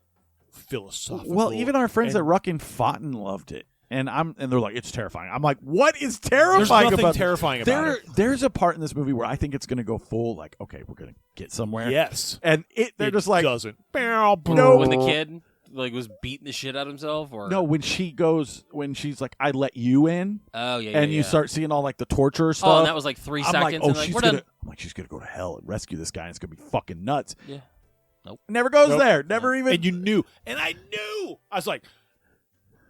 philosophical. Well, even our friends and at Ruck and Fountain loved it. And they're like, it's terrifying. I'm like, what is There's terrifying nothing about terrifying about it. There's a part in this movie where I think it's going to go full, like, okay, we're going to get somewhere. Yes. And they're It just like, doesn't. no. When the kid was beating the shit out of himself, or No, when she's like, I let you in, oh yeah, and yeah. you start seeing all like the torture stuff. Oh, and that was like 3 I'm seconds. like, oh, and like, she's we're gonna. done. I'm like, she's gonna go to hell and rescue this guy. And it's gonna be fucking nuts. Yeah. Nope. Never goes Nope. there. Never even. And you knew. And I knew. I was like,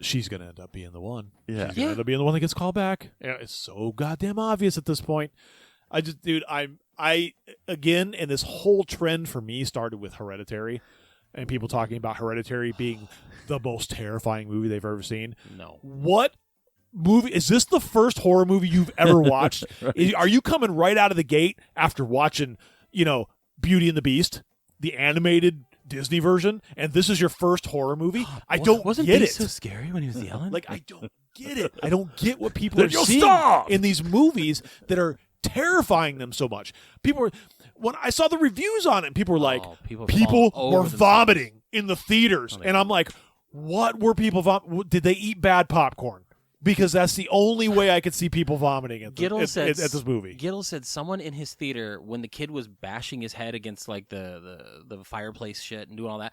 she's going to end up being the one. Yeah. She's going to end up being the one that gets called back. And it's so goddamn obvious at this point. I again, and this whole trend for me started with Hereditary. And people talking about Hereditary being the most terrifying movie they've ever seen. No. What movie is this? The first horror movie you've ever watched? Right. Are you coming right out of the gate after watching, Beauty and the Beast, the animated Disney version, and this is your first horror movie? I don't Wasn't get it. Beast so scary when he was yelling? Like, I don't get it. I don't get what people Then are you'll seeing stop! in these movies that are terrifying them so much. When I saw the reviews on it, people were like, people people fall were over themselves. vomiting in the theaters. And I'm like, what were people did they eat bad popcorn? Because that's the only way I could see people vomiting at this movie. Gittle said someone in his theater, when the kid was bashing his head against like the fireplace shit and doing all that,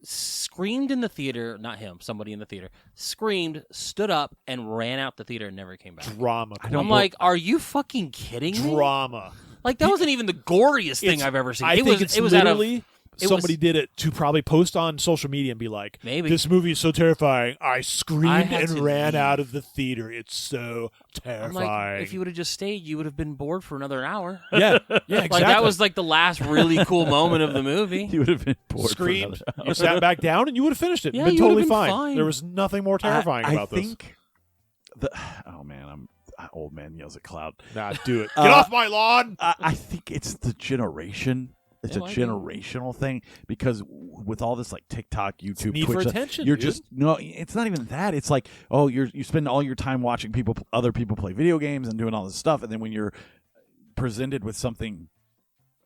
screamed in the theater. Not him, somebody in the theater screamed, stood up, and ran out the theater and never came back. Drama. I'm like, are you fucking kidding me? Drama. Like that wasn't even the goriest thing It's- I've ever seen. I it think was. it's It was out of. literally somebody did it to probably post on social media and be like, Maybe. this movie is so terrifying. I I screamed had and to ran leave." out of the theater. It's so I'm terrifying. like, if you would have just stayed, you would have been bored for another hour. yeah, exactly. Like that was like the last really cool moment of the movie. You would have been bored. screamed. For another You sat back down and you would have finished it. Yeah, been you would have totally been fine. fine. There was nothing more terrifying I about this. think oh man, I'm old man yells at cloud. Nah, do it. Get off my lawn. I think it's the generation. It's It a might be. generational thing because with all this like TikTok, YouTube, need Twitch, for stuff, attention, you're dude. just no. It's not even that. It's like you spend all your time watching other people play video games and doing all this stuff, and then when you're presented with something,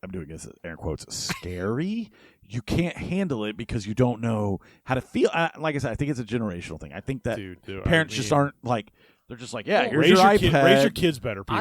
I'm doing this air quotes, scary, you can't handle it because you don't know how to feel. Like I said, I think it's a generational thing. I think that Dude, parents just aren't like. They're just like, yeah, here's raise your your iPad. raise your kids better, people.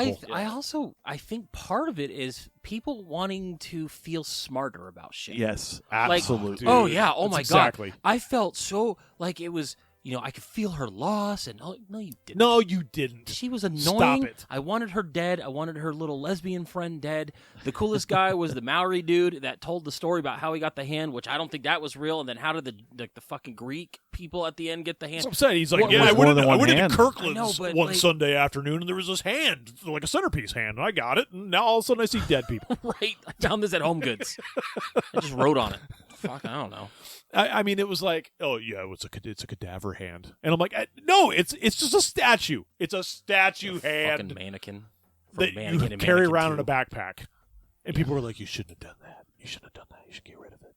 I think part of it is people wanting to feel smarter about shit. Yes, Like, absolutely. oh yeah, oh That's my exactly. god. I felt so like it was I could feel her loss, and no, you didn't. No, you didn't. She was annoying. Stop it. I wanted her dead. I wanted her little lesbian friend dead. The coolest guy was the Maori dude that told the story about how he got the hand, which I don't think that was real. And then how did the fucking Greek people at the end get the hand? That's what I'm saying. He's like, What- yeah, I what- went into Kirkland's but, one like- Sunday afternoon, and there was this hand, like a centerpiece hand, and I got it, and now all of a sudden I see dead people. Right. I found this at Home Goods. I just wrote on it. Fuck, I don't know. I mean, it was like, oh yeah, it's a cadaver hand, and I'm like, no, it's just a statue. It's a statue hand Fucking mannequin. From that Mannequin you and carry Mannequin around in 2. a backpack. And people were like, you shouldn't have done that. You shouldn't have done that. You should get rid of it.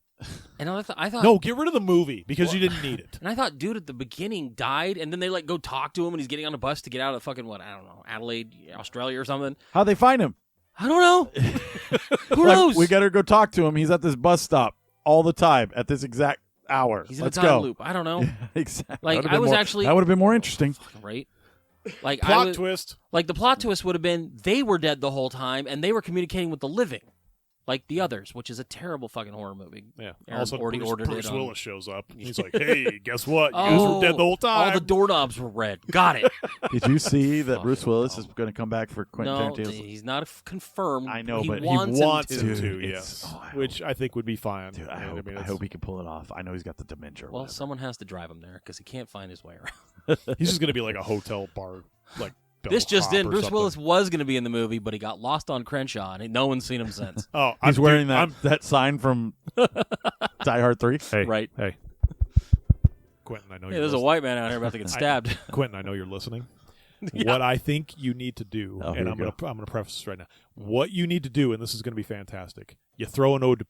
And I thought No, get rid of the movie because you didn't need it. And I thought, dude, at the beginning died, and then they go talk to him, and he's getting on a bus to get out of fucking Adelaide, Australia or something. How'd they find him? I don't know. Who Like, knows? we got to go talk to him. He's at this bus stop all the time at this exact hour. He's in Let's a time go. loop. I don't know. Exactly. Like, That would've I been was more- actually- that would have been more interesting. Right? Like Plot twist. Like the plot twist would have been they were dead the whole time, and they were communicating with the living, like The Others, which is a terrible fucking horror movie. Yeah. Aaron Also, already ordered Bruce it on- Willis shows up. He's like, hey, guess what? You guys were dead the whole time. All the doorknobs were red. Got it. Did you see that Bruce Fucking Willis hell. is going to come back for Quentin No, Tarantino's? he's not confirmed. I know, he but he wants him him to. to, Dude, yes. it's- Which I think would be fine. Dude, I mean, I it's- hope he can pull it off. I know he's got the dementia. or Well, whatever. someone has to drive him there because he can't find his way around. He's just going to be like a hotel bar, like This just bellhop in: or Bruce something. Willis was going to be in the movie, but he got lost on Crenshaw, and no one's seen him since. Oh, He's wearing dude, that sign from Die Hard 3. Hey, Right. Hey, Quentin, I know Hey, you're there's a listening. white man out here about to get stabbed. Quentin, I know you're listening. What I think you need to do, Oh, here and we I'm gonna preface this right now. What you need to do, and this is gonna be fantastic. You throw an ode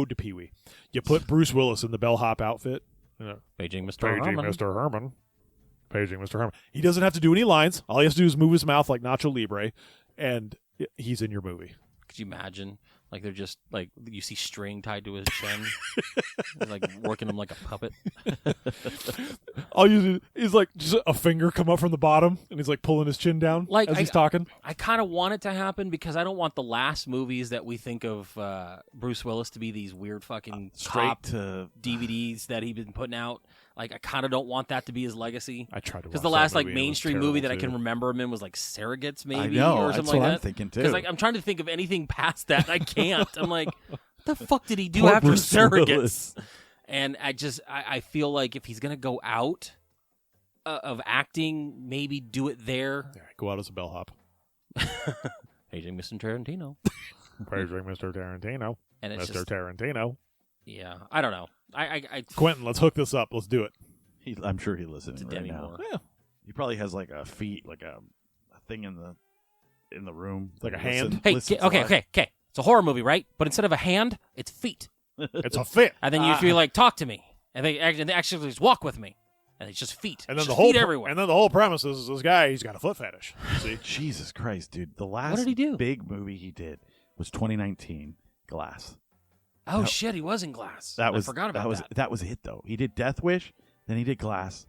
to Pee Wee. You put Bruce Willis in the bellhop outfit. You know, Paging Mr. Paging Herman. Mr. Herman. Paging Mr. Herman. He doesn't have to do any lines. All he has to do is move his mouth like Nacho Libre, and he's in your movie. Could you imagine? Like they're just like you see string tied to his chin, like working him like a puppet. All you do is like just a finger come up from the bottom, and he's like pulling his chin down Like, as he's talking. I kind of want it to happen because I don't want the last movies that we think of Bruce Willis to be these weird fucking Straight cop to DVDs that he's been putting out. Like I kind of don't want that to be his legacy. I tried to Because watch the that last movie, and it was mainstream movie that I terrible, can too. remember him in was like Surrogates, maybe, I know. or That's something what like I'm that. thinking too. Because like I'm trying to think of anything past that, and I can't. I'm like, what the fuck did he do Poor after Bruce Surrogates? Willis. And I feel like if he's gonna go out of acting, maybe do it there. Yeah, go out as a bellhop. Paging Mr. Tarantino. Paging Mr. Tarantino. And it's Mr. just, Tarantino. yeah, I don't know. I Quentin, let's hook this up. Let's do it. I'm sure he's listening It's a right Demi now. Moore. Yeah. He probably has like a thing in the room. Like a He hand? Hey, listens okay. live. It's a horror movie, right? But instead of a hand, it's feet. It's a fit. And then you feel like, talk to me. And they actually just walk with me. And it's just feet. And then It's the just whole feet everywhere. and then the whole premise is this guy, he's got a foot fetish. See? Jesus Christ, dude! The last did he do? big movie he did was 2019, Glass. Oh shit, he was in Glass. I I forgot about that. That was it though. He did Death Wish, then he did Glass,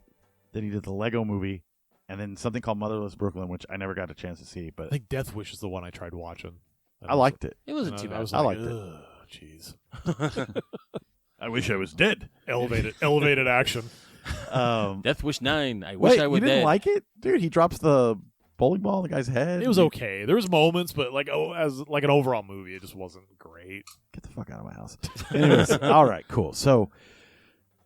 then he did the Lego Movie, and then something called Motherless Brooklyn, which I never got a chance to see, I but think Death Wish is the one I tried watching. I liked it. It wasn't too bad. was I like, liked it. "Ugh, jeez. I wish I was dead. Elevated action. Death Wish 9. I wish Wait, I you would didn't dead. like it, dude? He drops the bowling ball in the guy's head. It was okay. There was moments, but like as like an overall movie, it just wasn't great. Get the fuck out of my house. Anyways, all right, cool. So,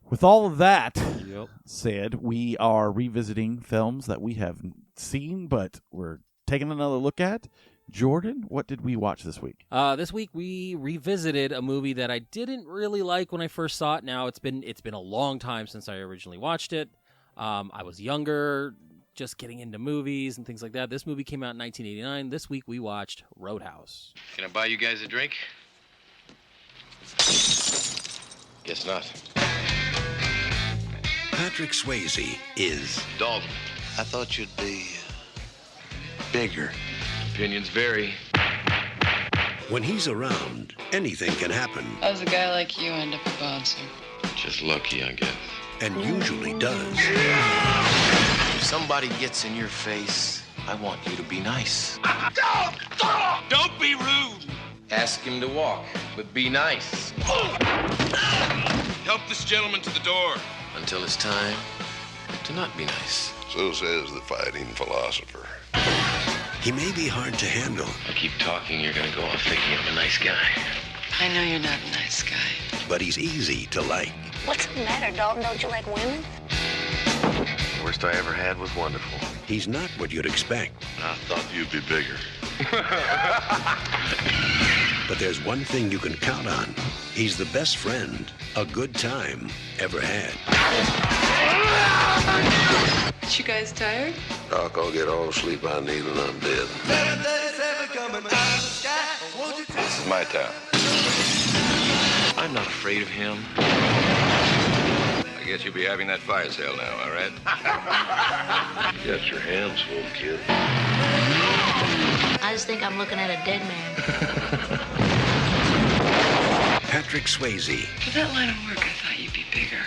with all of that Yep. said, we are revisiting films that we have seen, but we're taking another look at. Jordan, what did we watch this week? This week we revisited a movie that I didn't really like when I first saw it. Now it's been a long time since I originally watched it. I was younger, just getting into movies and things like that. This movie came out in 1989. This week we watched Roadhouse. Can I buy you guys a drink? Guess not. Patrick Swayze is. Dalton. I thought you'd be bigger. Opinions vary. When he's around, anything can happen, How does a guy like you end up a bouncer? Just lucky, I guess. and usually does. If somebody gets in your face, I want you to be nice. Don't be rude! Ask him to walk, but be nice. Help this gentleman to the door. Until it's time to not be nice. So says the fighting philosopher. He may be hard to handle. I keep talking, you're gonna go off thinking I'm a nice guy. I know you're not a nice guy. But he's easy to like. What's the matter, Dalton? Don't you like women? The worst I ever had was wonderful. He's not what you'd expect. I thought you'd be bigger. But there's one thing you can count on. He's the best friend a good time ever had. You guys tired? Doc, I'll get all the sleep I need and I'm dead. This is my town. I'm not afraid of him. I guess you'll be having that fire sale now, all right? You got your hands full, kid. I just think I'm looking at a dead man. Patrick Swayze. For that line of work, I thought you'd be bigger.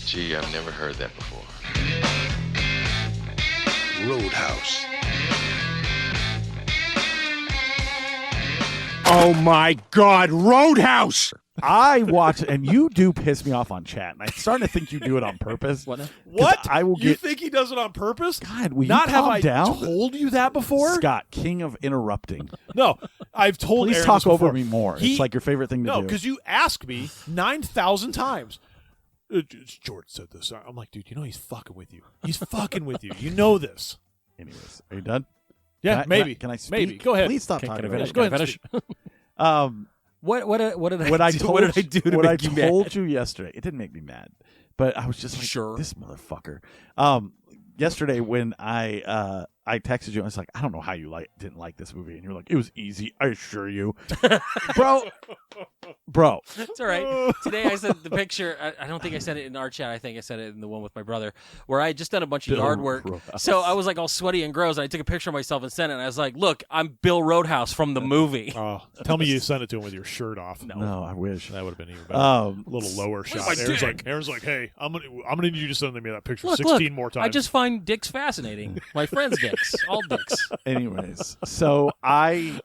Gee, I've never heard that before. Roadhouse. Oh my God, Roadhouse! I watch, and you do piss me off on chat, and I'm starting to think you do it on purpose. What? What? I will You get. think he does it on purpose? God, will Not you have calm I down? told you that before? Scott, king of interrupting. No, I've told Please Aaron talk this over before. me more. He- It's like your favorite thing to No, do. because you ask me 9,000 times. George said this. I'm like, dude, you know he's fucking with you. He's fucking with you. You know this. Anyways, are you done? Yeah, maybe. Can I speak? Maybe. Go ahead. Please stop Can talking I about finish? it. Go Can I ahead and finish? What did I What I do? told, What did I do to what I make you told mad? you yesterday, it didn't make me mad, but I was just like, Sure. this motherfucker. Yesterday when I texted you, I was like, I don't know how you didn't like this movie, and you're like, it was easy, I assure you, bro. It's all right. Today I sent the picture. I don't think I sent it in our chat. I think I sent it in the one with my brother, where I had just done a bunch of Bill yard work. Roadhouse. So I was like all sweaty and gross. And I took a picture of myself and sent it. And I was like, "Look, I'm Bill Roadhouse from the movie." Oh, tell me you sent it to him with your shirt off. No, I wish. That would have been even better. Um, A little lower shot. my Aaron's like, hey, I'm gonna need you to send me that picture Look, 16 more times. I just find dicks fascinating. My friends' dicks, all dicks. Anyways, so I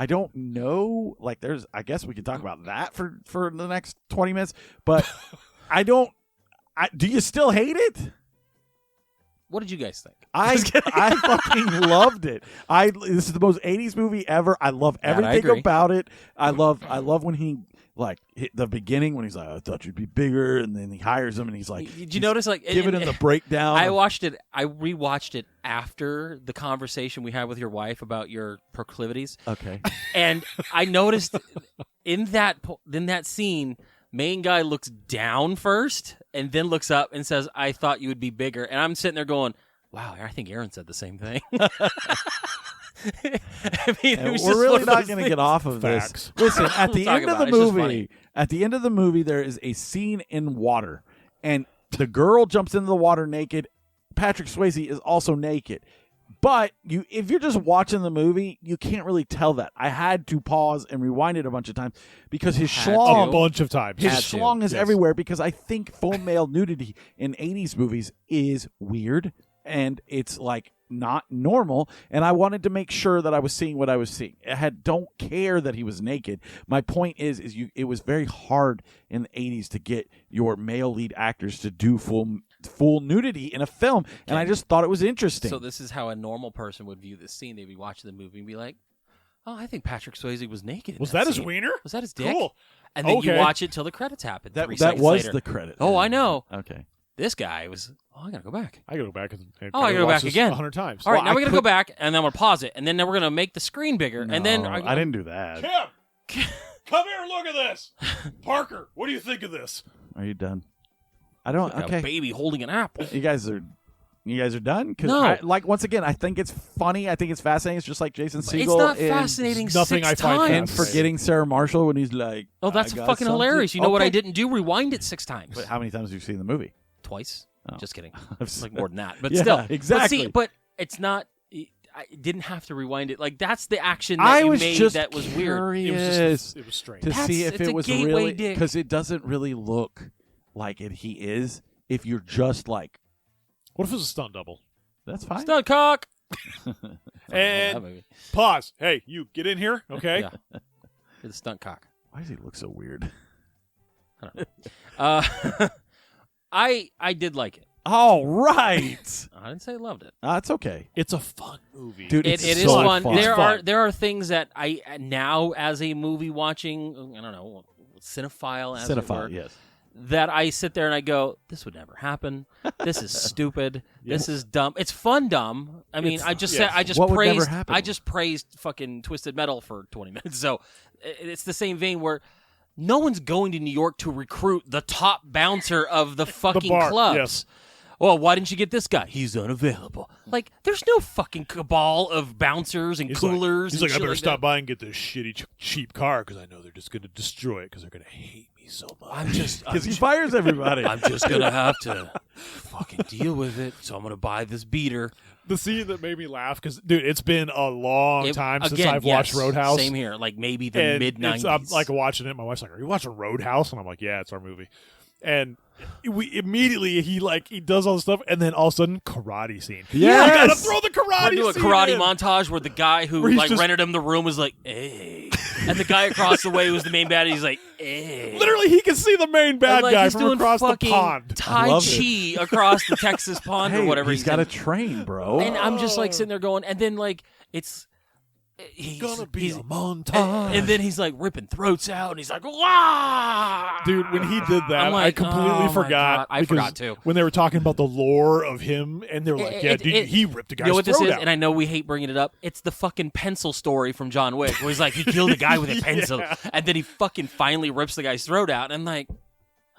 don't know. Like, I guess we could talk about that for the next 20 minutes, but I don't. Do you still hate it? What did you guys think? I fucking loved it. This is the most 80s movie ever. I love I everything agree. about it. I love when he like hit the beginning when he's like, I thought you'd be bigger, and then he hires him and he's like, Did you notice like giving him the breakdown? I rewatched it after the conversation we had with your wife about your proclivities. Okay. And I noticed in that scene, main guy looks down first and then looks up and says, "I thought you would be bigger." And I'm sitting there going, "Wow, I think Aaron said the same thing." I mean, it was just we're really one of not those going to things. get off of Facts. this. Listen, at the We'll end talk of the about it. It's just movie, funny. at the end of the movie, there is a scene in water, and the girl jumps into the water naked. Patrick Swayze is also naked. But if you're just watching the movie, you can't really tell that. I had to pause and rewind it a bunch of times because his Had schlong, a bunch of times. his Had to. schlong is Yes. everywhere. Because I think full male nudity in 80s movies is weird and it's like not normal. And I wanted to make sure that I was seeing what I was seeing. Don't care that he was naked. My point is it was very hard in the 80s to get your male lead actors to do full nudity in a film, and I just thought it was interesting. So this is how a normal person would view this scene. They'd be watching the movie and be like, "Oh, I think Patrick Swayze was naked." Was that his scene. wiener? Was that his dick? Cool. And then you Okay. watch it till the credits happen. that 3 that seconds was later. the credit. Oh, I know. Okay. This guy was. Oh, I gotta go back. I gotta go back and Oh, I gotta go watch back this again. 100 times. All right, Well, now I we're gonna could- go back, and then we're pause it, and then we're gonna make the screen bigger, and then No, I didn't do that. Kim, come here and look at this. Parker, what do you think of this? Are you done? I don't. like Okay. a baby holding an apple. You guys are done? Because No. once again, I think it's funny. I think it's fascinating. It's just like Jason Segel. It's not in- fascinating. nothing 6 I find times. And forgetting Sarah Marshall when he's like, Oh, that's I got fucking something. hilarious. You know what Okay. I didn't do? Rewind it 6 times. But how many times have you seen the movie? Twice. Oh. Just kidding. I've It's like more than that, but Yeah, still. exactly. But it's not. I didn't have to rewind it. Like that's the action that I you was made just that was weird. curious It was strange. to see if It's it a was gateway really dick. because it doesn't really look like he is. If you're just like, What if it was a stunt double? that's fine. Stunt cock. And pause. Hey, you get in here, okay? Yeah. You're the stunt cock. Why does he look so weird? I did like it. All right. I didn't say I loved it. It's okay. It's a fun movie. Dude, It is so fun. fun. There are things that I now, as a movie watching, I don't know, cinephile, as it were, yes. that I sit there and I go, this would never happen. This is stupid. This is dumb. It's fun dumb. I mean, I just praised fucking Twisted Metal for 20 minutes. So it's the same vein where no one's going to New York to recruit the top bouncer of the fucking clubs. Yes. Well, why didn't you get this guy? He's unavailable. Like, there's no fucking cabal of bouncers and coolers. He's like, I better stop by. by and get this shitty cheap car because I know they're just going to destroy it because they're going to hate me so much. Because he fires everybody. I'm just going to have to fucking deal with it, so I'm going to buy this beater. The scene that made me laugh, because, dude, it's been a long time since I've watched Roadhouse. Same here, like maybe the mid-90s. I'm like watching it. My wife's like, are you watching Roadhouse? And I'm like, yeah, it's our movie. And we immediately, he does all this stuff, and then all of a sudden, karate scene. Yes! You gotta throw the karate scene. We're doing a karate in. montage where the guy who rented him the room was like, hey. And the guy across the way who was the main bad, he's like, hey. Literally, he can see the main bad guy he's from doing across the fucking pond. Tai Chi across the Texas pond or whatever. He's got to train, bro. And I'm just like sitting there going, and then like he's gonna be a montage. And then he's like ripping throats out, and he's like, "Wah!" Dude, when he did that, I'm like, I completely forgot. I forgot too. When they were talking about the lore of him, and they're like, he ripped a guy's You know what this throat is? out. And I know we hate bringing it up. It's the fucking pencil story from John Wick, where he's like, he killed a guy with a pencil, and then he fucking finally rips the guy's throat out. And I'm like,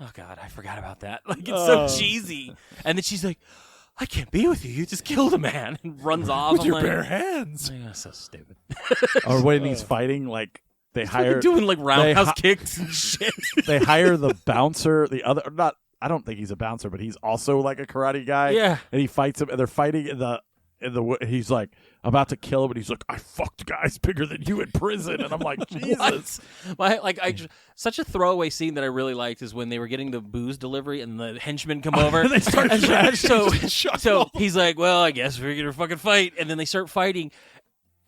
oh God, I forgot about that. Like, it's so cheesy. And then she's like, I can't be with you. You just killed a man, and runs off. With your bare hands. Oh, that's so stupid. Or when he's fighting, like they hire doing like roundhouse kicks and shit. They hire the bouncer, the other not. I don't think he's a bouncer, but he's also like a karate guy. Yeah, and he fights him, and they're fighting in the. He's like about to kill him, and he's like, "I fucked guys bigger than you in prison," and I'm like, Jesus. Such a throwaway scene that I really liked is when they were getting the booze delivery, and the henchmen come over. They start smashing. So he's like, "Well, I guess we're gonna fucking fight," and then they start fighting.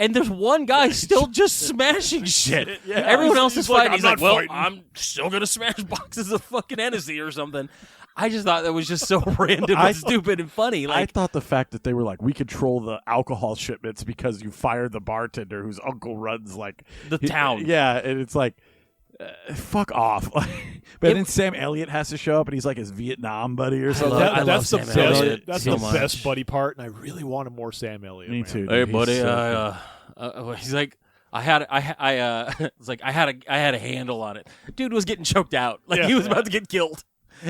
And there's one guy still just smashing shit. Yeah. Everyone else is fighting. He's like, well, fighting. I'm still going to smash boxes of fucking Hennessy or something. I just thought that was just so random and stupid and funny. Like, I thought the fact that they were like, we control the alcohol shipments because you fired the bartender whose uncle runs like the town. Yeah, and it's like, fuck off. But then Sam Elliott has to show up, and he's like his Vietnam buddy or something. That's the Sam Elliott best. That's the best buddy part, and I really wanted more Sam Elliott. Me man. too. Hey, dude. buddy. So He's like, it's like I had a handle on it. Dude was getting choked out, like he was about to get killed,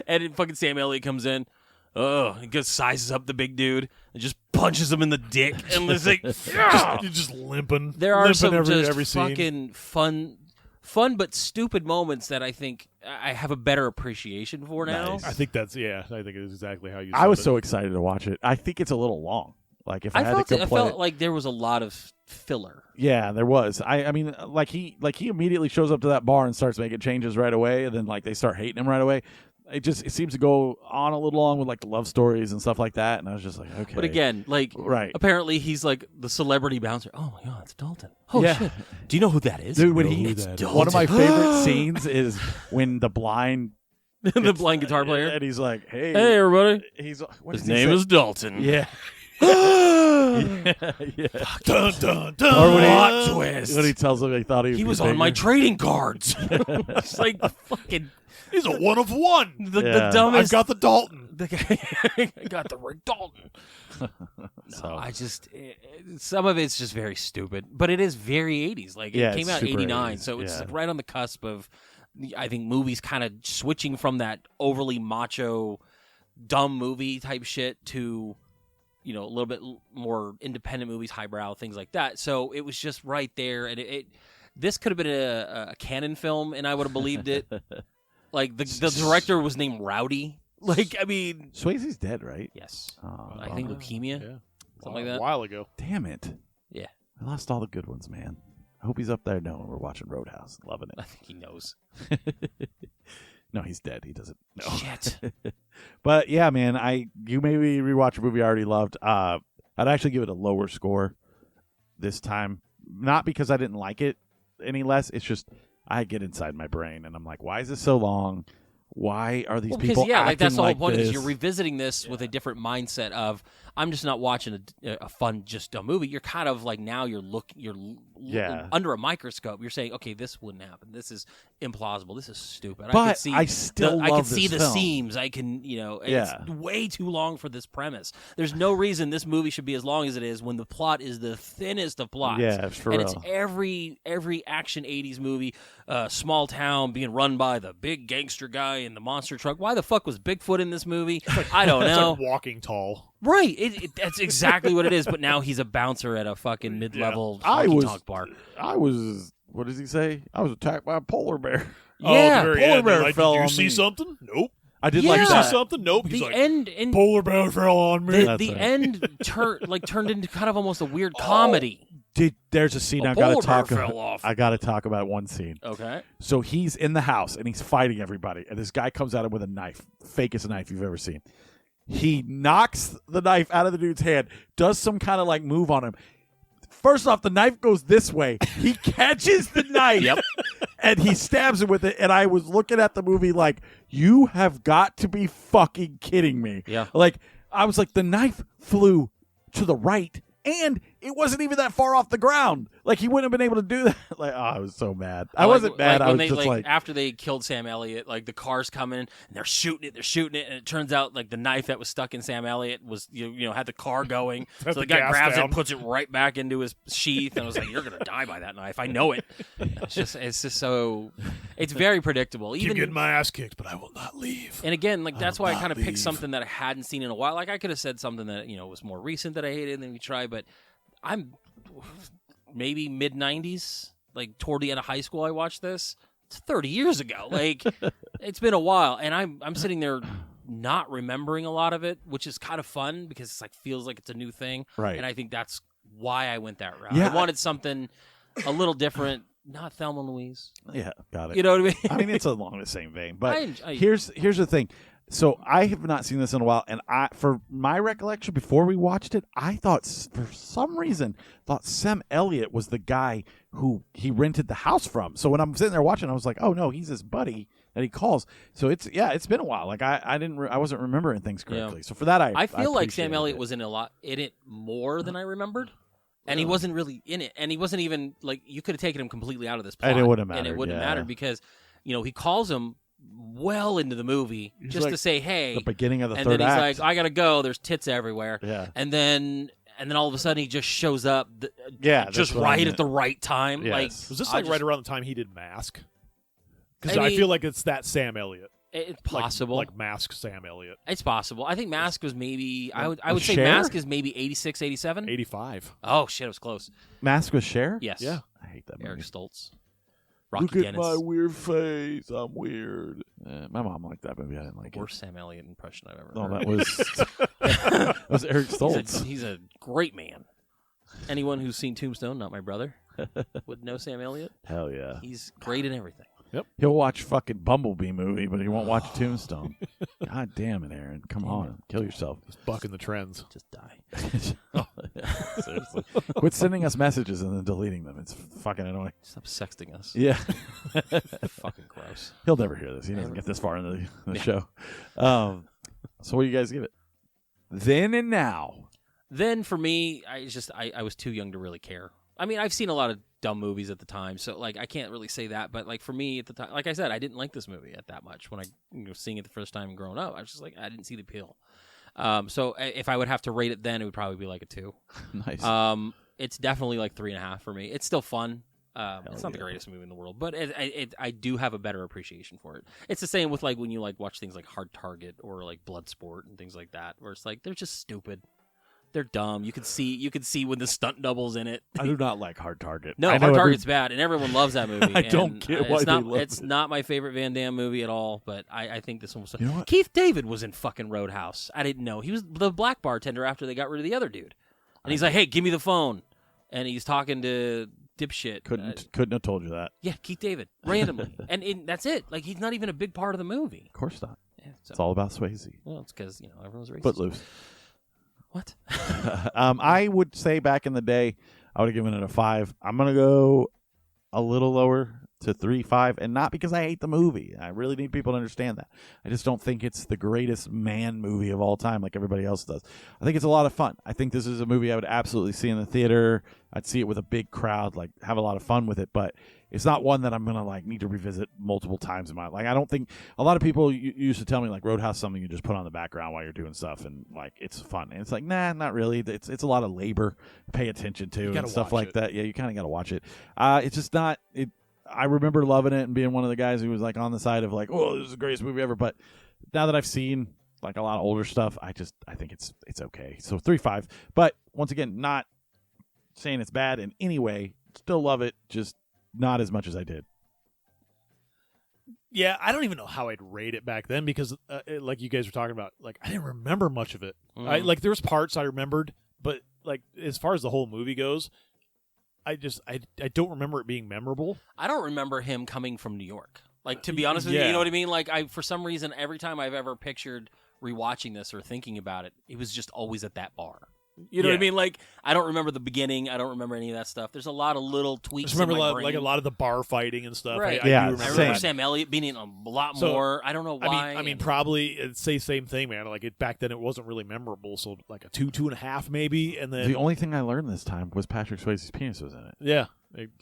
and then fucking Sam Elliott comes in. Oh, he just sizes up the big dude and just punches him in the dick, and it's like, you're just limping. There are some every just scene. fucking fun but stupid moments that I think I have a better appreciation for now. Nice. I think it's exactly how you said I was it. so excited to watch it. I think it's a little long. Like if I had to I complain, felt like there was a lot of filler. yeah, there was. I mean, like he immediately shows up to that bar and starts making changes right away, and then like they start hating him right away. It seems to go on a little long with like the love stories and stuff like that, and I was just like, okay. But again, like, right. apparently he's like the celebrity bouncer. Oh my God, it's Dalton. Oh Yeah. shit. Do you know who that is? Dude, when It's Dalton. one of my favorite scenes is when the blind the blind guitar player, and he's like, "Hey, everybody." His name is Dalton. Yeah. yeah. Dun, dun, dun. Or Plot twist. when he tells him he thought he was on my trading cards. It's like fucking. He's a one of one. The dumbest. I've got the Dalton. I got the Rick Dalton. No, I just some of it's just very stupid, but it is very 80s. Like it came out in 89, 80s. so it's like right on the cusp of, I think, movies kind of switching from that overly macho, dumb movie type shit to, a little bit more independent movies, highbrow things like that. So it was just right there, and this could have been a canon film, and I would have believed it. Like the director was named Rowdy. Like, I mean, Swayze's dead, right? Yes. Oh, I think leukemia. Yeah. Something like that. A while ago. Damn it. Yeah. I lost all the good ones, man. I hope he's up there knowing we're watching Roadhouse. Loving it. I think he knows. No, he's dead. He doesn't know. Shit. But yeah, man, you maybe rewatch a movie I already loved. I'd actually give it a lower score this time. Not because I didn't like it any less. It's just I get inside my brain and I'm like, why is this so long? why are these well, people because, acting that's the whole point this? is you're revisiting this with a different mindset of I'm just not watching a fun, just dumb movie. You're kind of like now you're under a microscope. You're saying, okay, this wouldn't happen. This is implausible. This is stupid. But I could see I still I love could see this the film. seams. I can, it's way too long for this premise. There's no reason this movie should be as long as it is when the plot is the thinnest of plots. Yeah, for and real. it's every action 80s movie, small town being run by the big gangster guy in the monster truck. Why the fuck was Bigfoot in this movie? I don't know. It's like Walking Tall. Right, that's exactly what it is. But now he's a bouncer at a fucking mid-level honky-tonk bar. I was. What does he say? I was attacked by a polar bear. Yeah, polar bear fell Did you on see me. something? Nope. I did Yeah. like Did you that. see something? Nope. He's The like, end, and polar bear fell on me. the end turned into kind of almost a weird comedy. There's a scene A I gotta polar bear talk fell about. off. I gotta talk about one scene. Okay, So he's in the house and he's fighting everybody, and this guy comes at him with a knife, fakest knife you've ever seen. He knocks the knife out of the dude's hand, does some kind of like move on him. First off, the knife goes this way. He catches the knife, and he stabs him with it. And I was looking at the movie like, you have got to be fucking kidding me. Yeah. Like, I was like, the knife flew to the right, and it wasn't even that far off the ground. Like, he wouldn't have been able to do that. Like, I was so mad. I wasn't mad. I when was they, just like, after they killed Sam Elliott, like the car's coming and they're shooting it, and it turns out like the knife that was stuck in Sam Elliott was had the car going, so the guy gas grabs down. it, puts it right back into his sheath, and I was like, "You're gonna die by that knife, I know it." It's just so, it's very predictable. Keep Even getting my ass kicked, but I will not leave. and again, like that's why I not kind of picked leave. something that I hadn't seen in a while. Like I could have said something that was more recent that I hated, and then we try, but I'm maybe mid 90s, like toward the end of high school I watched this. It's 30 years ago. Like it's been a while, and I'm sitting there not remembering a lot of it, which is kind of fun because it's like feels like it's a new thing. Right. And I think that's why I went that route. Yeah, I wanted something a little different, not Thelma and Louise. yeah, got it. You know what I mean? I mean, it's along the same vein. But I- here's the thing. So I have not seen this in a while, and for my recollection, before we watched it, I thought for some reason Sam Elliott was the guy who he rented the house from. So when I'm sitting there watching, I was like, oh no, he's his buddy that he calls. So it's been a while. Like I wasn't remembering things correctly. So for that, I feel like Sam appreciated Elliott it. was in it more than I remembered. And he wasn't really in it. And he wasn't even, like, you could have taken him completely out of this plot. And it wouldn't have And it mattered, wouldn't yeah. matter because, he calls him well into the movie He's just like to say, hey. the beginning of the and third then he's act. like, I got to go. There's tits everywhere. Yeah. And then all of a sudden he just shows up Yeah, just that's what I right meant. at the right time. Yes. Like, Was this I like just- right around the time he did Mask? Because I I mean- feel like it's that Sam Elliott. It's possible. Like Mask Sam Elliott. It's possible. I think Mask was maybe, I would say Cher? Mask is maybe 86, 87. 85. Oh, shit, it was close. Mask with Cher? Yes. Yeah. I hate that movie. Eric Stoltz. Rocky Look at Dennis. my weird face. I'm weird. My mom liked that movie. I didn't like it. Worst Sam Elliott impression I've ever No, heard. that was that was Eric Stoltz. He's a great man. Anyone who's seen Tombstone, not my brother, would know Sam Elliott. Hell yeah. He's great in everything. He'll watch fucking Bumblebee movie, but he won't watch Tombstone. God damn it, Aaron. Come on. Kill yourself. Just bucking the trends. Just die. Seriously. Quit sending us messages and then deleting them. It's fucking annoying. Stop sexting us. Yeah. Fucking gross. He'll never hear this. He doesn't get this far in the show. So what do you guys give it? Then and now. Then for me, I was too young to really care. I mean, I've seen a lot of dumb movies at the time, so like I can't really say that. But like for me at the time, like I said, I didn't like this movie at that much when I seeing it the first time growing up. I was just like, I didn't see the appeal. So if I would have to rate it, then it would probably be like a 2. Nice. It's definitely like 3.5 for me. It's still fun. It's not the greatest movie in the world, but I do have a better appreciation for it. It's the same with like when you like watch things like Hard Target or like Bloodsport and things like that, where it's like they're just stupid. They're dumb. You could see when the stunt double's in it. I do not like Hard Target. No, I know Hard Target's bad, and everyone loves that movie. I don't and, get why it's they not, love It's it. not my favorite Van Damme movie at all, but I think this one was. You know what? Keith David was in fucking Roadhouse. I didn't know. He was the black bartender after they got rid of the other dude. And he's like, hey, give me the phone. And he's talking to dipshit. Couldn't have told you that. Yeah, Keith David, randomly. and that's it. Like, he's not even a big part of the movie. Of course not. Yeah, so, It's all about Swayze. well, it's because, everyone's racist. Footloose. What? I would say back in the day, I would have given it a 5. I'm going to go a little lower to 3.5, and not because I hate the movie. I really need people to understand that. I just don't think it's the greatest man movie of all time like everybody else does. I think it's a lot of fun. I think this is a movie I would absolutely see in the theater. I'd see it with a big crowd, like have a lot of fun with it, but it's not one that I'm going to like need to revisit multiple times in my life. Like, I don't think a lot of people used to tell me like Roadhouse is something you just put on the background while you're doing stuff and like it's fun. And it's like, nah, not really. It's a lot of labor to pay attention to and stuff like that. Yeah, you kind of got to watch it. It's just not it. I remember loving it and being one of the guys who was like on the side of like, oh, this is the greatest movie ever. But now that I've seen like a lot of older stuff, I think it's okay. So 3.5. But once again, not saying it's bad in any way. Still love it. Just not as much as I did. Yeah, I don't even know how I'd rate it back then because, like you guys were talking about, like I didn't remember much of it. Like there was parts I remembered, but like as far as the whole movie goes, I don't remember it being memorable. I don't remember him coming from New York. Like, to be honest with you, you know what I mean? Like, for some reason, every time I've ever pictured rewatching this or thinking about it, it was just always at that bar. You know what I mean? Like, I don't remember the beginning. I don't remember any of that stuff. There's a lot of little tweaks. I remember in my brain. Like a lot of the bar fighting and stuff. Right. I do remember Sam Elliott being in a lot more. I don't know why. I mean, probably it'd say same thing, man. Like back then, it wasn't really memorable. So like a 2.5 maybe, and then the only thing I learned this time was Patrick Swayze's penis was in it. Yeah,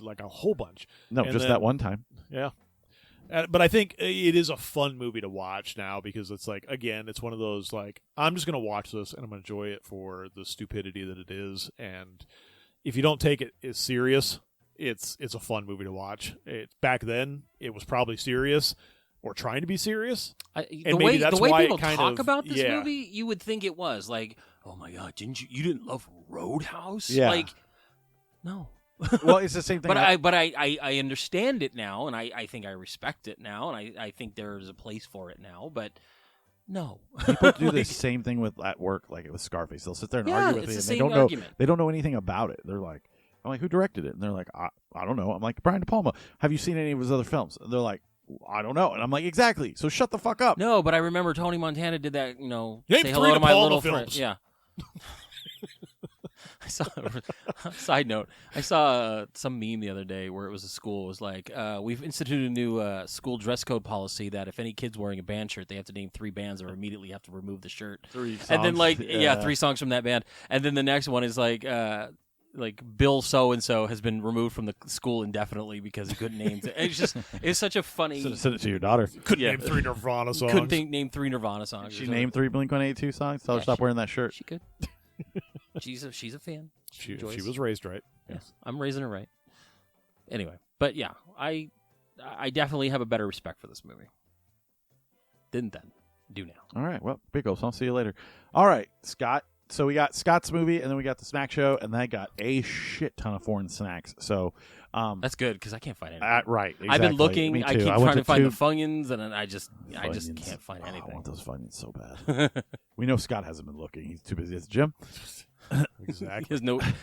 like a whole bunch. No, and just that one time. Yeah. But I think it is a fun movie to watch now because it's like, again, it's one of those, like, I'm just going to watch this and I'm going to enjoy it for the stupidity that it is. And if you don't take it as serious, it's a fun movie to watch. Back then, it was probably serious or trying to be serious. The way people talk about this movie, you would think it was. Like, oh my God, you didn't love Roadhouse? Yeah. Like, no. Well, it's the same thing. But I understand it now, and I think I respect it now, and I think there's a place for it now. But no, people do the same thing at work, like with Scarface. They'll sit there and argue with it, and they don't know anything about it. They're like, I'm like, who directed it? And they're like, I don't know. I'm like, Brian De Palma. Have you seen any of his other films? And they're like, I don't know. And I'm like, exactly. So shut the fuck up. No, but I remember Tony Montana did that. Name say hello to my little films. friend. Yeah. I saw. Side note: I saw some meme the other day where it was a school. It was like, "We've instituted a new school dress code policy that if any kid's wearing a band shirt, they have to name 3 bands or immediately have to remove the shirt." 3 songs. And then 3 songs from that band. And then the next one is like Bill so and so has been removed from the school indefinitely because he couldn't name. It's such a funny. Send it to your daughter. Couldn't name 3 Nirvana songs. Couldn't name 3 Nirvana songs. She named 3 Blink-182 songs. Tell her stop wearing that shirt. She could. She's a fan. She was raised right. Yes, I'm raising her right. Anyway, but yeah, I definitely have a better respect for this movie. Didn't then. Do now. All right. Well, big old. I'll see you later. All right, Scott. So we got Scott's movie, and then we got the snack show, and then I got a shit ton of foreign snacks. So that's good because I can't find anything. Right. Exactly. I've been looking. I keep trying to find the Funyuns, and then I just can't find anything. I want those Funyuns so bad. We know Scott hasn't been looking. He's too busy at the gym. Exactly.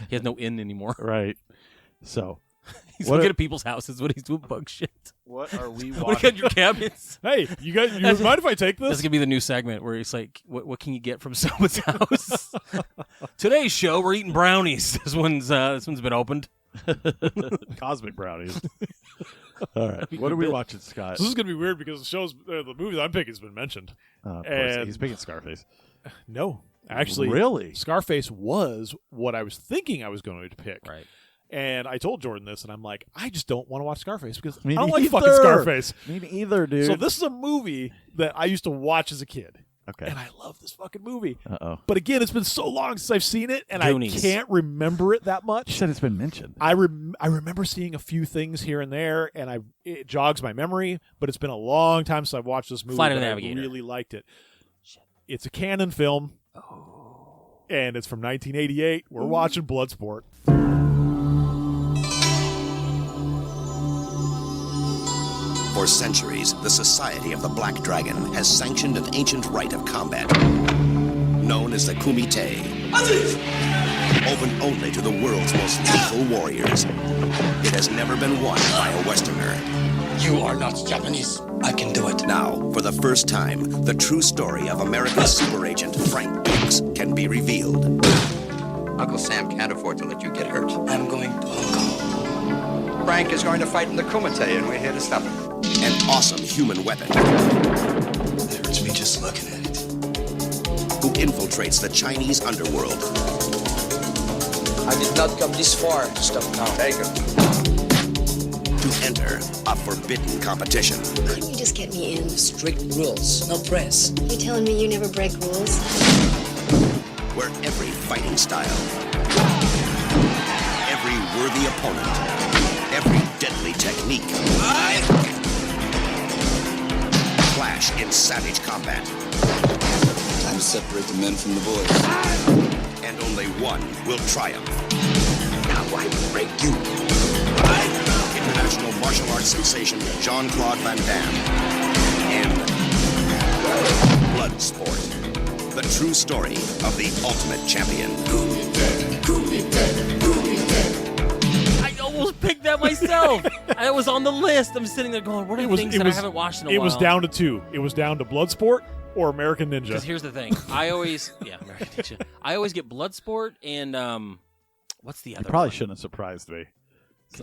He has no in anymore. Right. So he's looking at people's houses when he's doing bug shit. What are we watching? What are your cabinets? Hey, you guys, you mind if I take this? That's gonna be the new segment where it's like, what can you get from someone's house? Today's show, we're eating brownies. This one's been opened. Cosmic brownies. All right. What are we watching, Scott? So this is gonna be weird because the movie that I'm picking has been mentioned. Of course, he's picking Scarface. No. Actually, really? Scarface was what I was thinking I was going to pick. Right. And I told Jordan this, and I'm like, I just don't want to watch Scarface because I don't don't like fucking Scarface. Me neither, dude. So this is a movie that I used to watch as a kid. Okay. And I love this fucking movie. Uh-oh. But again, it's been so long since I've seen it, and Goonies. I can't remember it that much. You said it's been mentioned. I remember seeing a few things here and there, and it jogs my memory, but it's been a long time since I've watched this movie. Flight of the I Navigator. really liked it. Shit. It's a canon film. Oh. And it's from 1988. We're watching Bloodsport. For centuries, the Society of the Black Dragon has sanctioned an ancient rite of combat known as the Kumite, open only to the world's most lethal warriors. It has never been won by a Westerner. You are not Japanese. I can do it. Now, for the first time, the true story of America's super agent, Frank Dukes, can be revealed. Uncle Sam can't afford to let you get hurt. I'm going to Hong Kong. Frank is going to fight in the Kumite, and we're here to stop him. An awesome human weapon. It hurts me just looking at it. Who infiltrates the Chinese underworld. I did not come this far to stop now. Take him. To enter a forbidden competition. Couldn't you just get me in? Strict rules, no press. You telling me you never break rules? Where every fighting style, every worthy opponent, every deadly technique clash in savage combat. Time to separate the men from the boys. And only one will triumph. Now I will break you. International martial arts sensation Jean-Claude Van Damme in Bloodsport, the true story of the ultimate champion. I almost picked that myself. I was on the list. I'm sitting there going, what are things that I haven't watched in a while? It was down to two. It was down to Bloodsport or American Ninja. Because here's the thing. American Ninja. I always get Bloodsport and, what's the other You probably one? shouldn't have surprised me.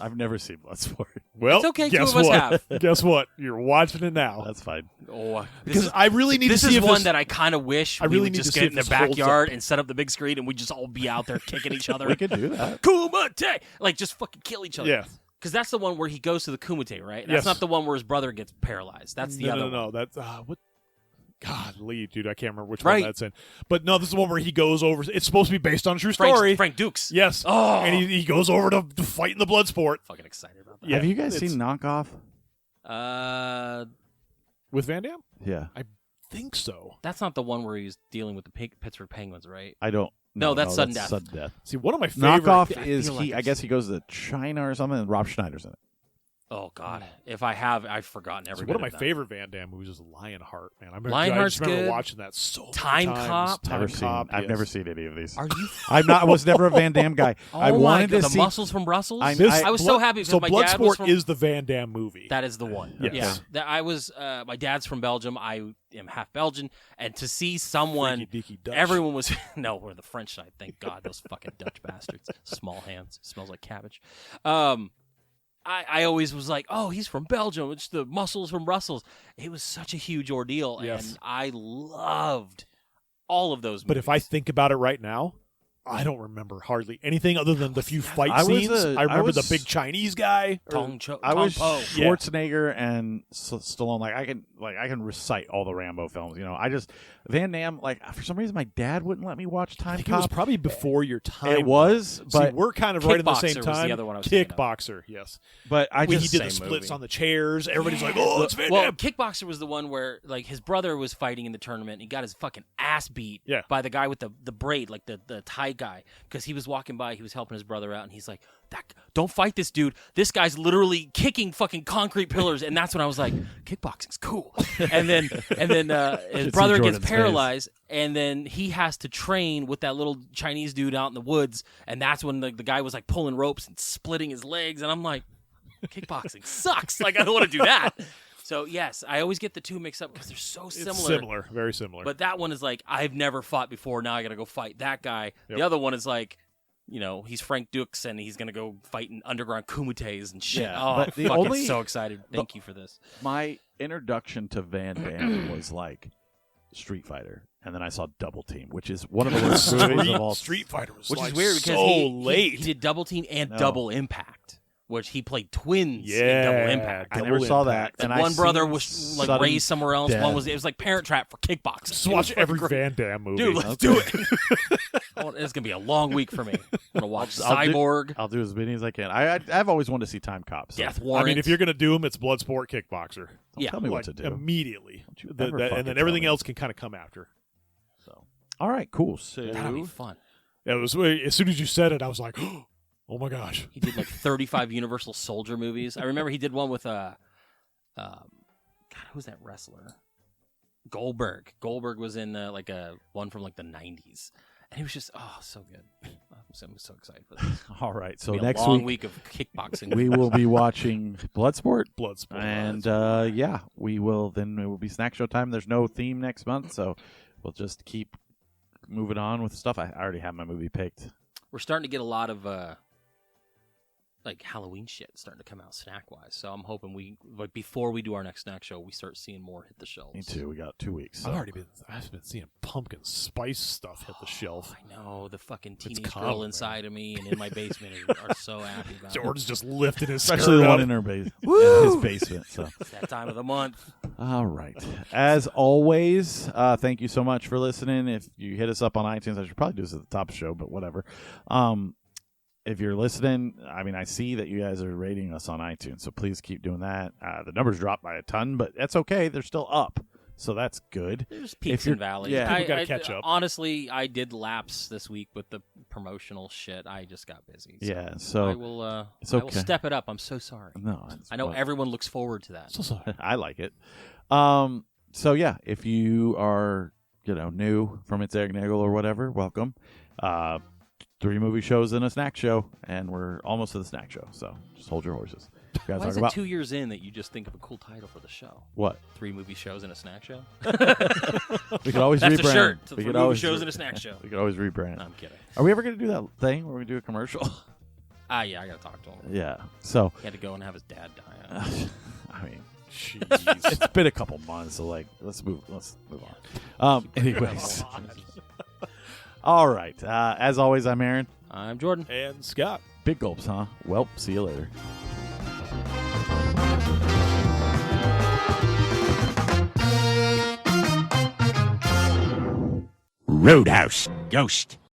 I've never seen Bloodsport. Well, it's okay. Guess Two of us what? have. Guess what? You're watching it now. That's fine. Oh, because I really need to see this if is one this, that I kind of wish I we really would need just to get see in the if this holds backyard up. and set up the big screen and we just all be out there kicking each other. We could do that. Kumite! Like, just fucking kill each other. Yeah. Because that's the one where he goes to the Kumite, right? That's Yes. not the one where his brother gets paralyzed. That's the other one. No. That's what? God, Lee, dude, I can't remember which Right. one that's in. But no, this is the one where he goes over. It's supposed to be based on a true story. Frank Dukes. Yes. Oh. And he goes over to fight in the Bloodsport. Fucking excited about that. Yeah, Have you guys it's- seen Knockoff? with Van Damme? Yeah. I think so. That's not the one where he's dealing with the Pittsburgh Penguins, right? I don't. No, that's Sudden Death. Sudden Death. See, one of my favorite. Knockoff I is feel like I guess he goes to China or something, and Rob Schneider's in it. Oh, God. If I have, I've forgotten every See, bit one of my that. favorite Van Damme movies is Lionheart, man. I Lionheart's just remember good. watching that so many Time times. Cop? Never Time seen. Cop, I've yes. never seen any of these. Are you? I was never a Van Damme guy. Oh I my wanted God, to the see Muscles from Brussels. I was so happy because So my dad was Bloodsport from. is the Van Damme movie. That is the one. Yes. Yeah, I was. My dad's from Belgium. I am half Belgian, and to see someone, Freaky deaky Dutch. everyone was no, we're the French side. Thank God, those fucking Dutch bastards. Small hands, smells like cabbage. I always was like, oh, he's from Belgium. It's the Muscles from Brussels. It was such a huge ordeal, Yes. and I loved all of those movies. But if I think about it right now, I don't remember hardly anything other than the few fight I was scenes. a- I remember I was- the big Chinese guy. I was Tong Po. Schwarzenegger and Stallone. Like I can recite all the Rambo films. You know, I just Van Damme. Like for some reason, my dad wouldn't let me watch Time I think it was Cop. probably before your time. It was, See, but we're kind of right in the same Kickboxer was time. the other one I was thinking of. Kickboxer, yes. But I When just he did the Same splits movie. on the chairs, everybody's like, "Oh, it's Van Well, Damme." Kickboxer was the one where like his brother was fighting in the tournament. And he got his fucking ass beat Yeah. by the guy with the braid, like the Thai guy, because he was walking by. He was helping his brother out, and he's like, "Don't fight this dude. This guy's literally kicking fucking concrete pillars." And that's when I was like, "Kickboxing's cool." And then his see brother Jordan's gets paralyzed, and then he has to train with that little Chinese dude out in the woods. And that's when the guy was like pulling ropes and splitting his legs, and I'm like, kickboxing sucks. Like, I don't want to do that. So, yes, I always get the two mixed up because they're so similar. It's similar, very similar. But that one is like, I've never fought before. Now I got to go fight that guy. Yep. The other one is like, you know, he's Frank Dukes and he's going to go fight in underground kumites and shit. Yeah, Oh, but the fucking only- so excited. Thank you for this. my introduction to Van Damme was like Street Fighter, and then I saw Double Team, which is one of the worst movies of all. Street Fighter was Which like is weird because so he late. He did Double Team and No. Double Impact, which he played twins in Yeah, Double Impact. I Double never saw that. Impact. And One I brother seen was like Sudden raised somewhere else. Death. One was it was like Parent Trap for kickboxing. Just It was watch fucking every great. Van Damme movie. Dude, let's do it. It's gonna be a long week for me. I'm gonna watch Cyborg, I'll do as many as I can. I've always wanted to see Time Cop. So. Death I Warrant. mean, if you're gonna do them, it's Bloodsport, Kickboxer. Yeah. Tell me what Like, to do. immediately. you ever fucking And then tell everything me. else can kind of come after. So, all right, cool. So, that'll be fun. It was as soon as you said it, I was like, "Oh my gosh!" He did like 35 Universal Soldier movies. I remember he did one with God, who's that wrestler? Goldberg. Goldberg was in like a one from like the 90s, and he was just so good. I'm so excited for this. all right. So It'll be a next long week of kickboxing. we will be watching Bloodsport. Bloodsport. And yeah, we will. Then it will be snack show time. There's no theme next month, so we'll just keep moving on with stuff. I already have my movie picked. We're starting to get a lot of like Halloween shit starting to come out snack wise. So I'm hoping before we do our next snack show, we start seeing more hit the shelves. Me too. We got 2 weeks. So. I've been seeing pumpkin spice stuff hit the shelf. I know the fucking teenage girl inside of me and in my basement are so happy about George's just lifting his especially skirt the one up. in his basement. So it's that time of the month. All right. As always, thank you so much for listening. If you hit us up on iTunes, I should probably do this at the top of the show, but whatever. If you're listening, I mean, I see that you guys are rating us on iTunes, so please keep doing that. The numbers dropped by a ton, but that's okay. They're still up, so that's good. There's peaks and valleys. Yeah, people got to catch up. Honestly, I did lapse this week with the promotional shit. I just got busy. So yeah, so I will. it's I will okay. step it up. I'm so sorry. No, I know everyone looks forward to that. So sorry. I like it. So yeah, if you are new from It's Egg Nagel or whatever, welcome. 3 movie shows and a snack show, and we're almost to the snack show, so just hold your horses. Why is it 2 years in that you just think of a cool title for the show? What? 3 movie shows and a snack show? We could always That's rebrand. a shirt. We 3 could movie always shows and a snack show. We could always rebrand. No, I'm kidding. Are we ever going to do that thing where we do a commercial? Yeah, I got to talk to him. Yeah, so. He had to go and have his dad die. I mean, jeez. It's been a couple months, so let's move on. Anyways. All right. As always, I'm Aaron. I'm Jordan. And Scott. Big gulps, huh? Well, see you later. Roadhouse Ghost.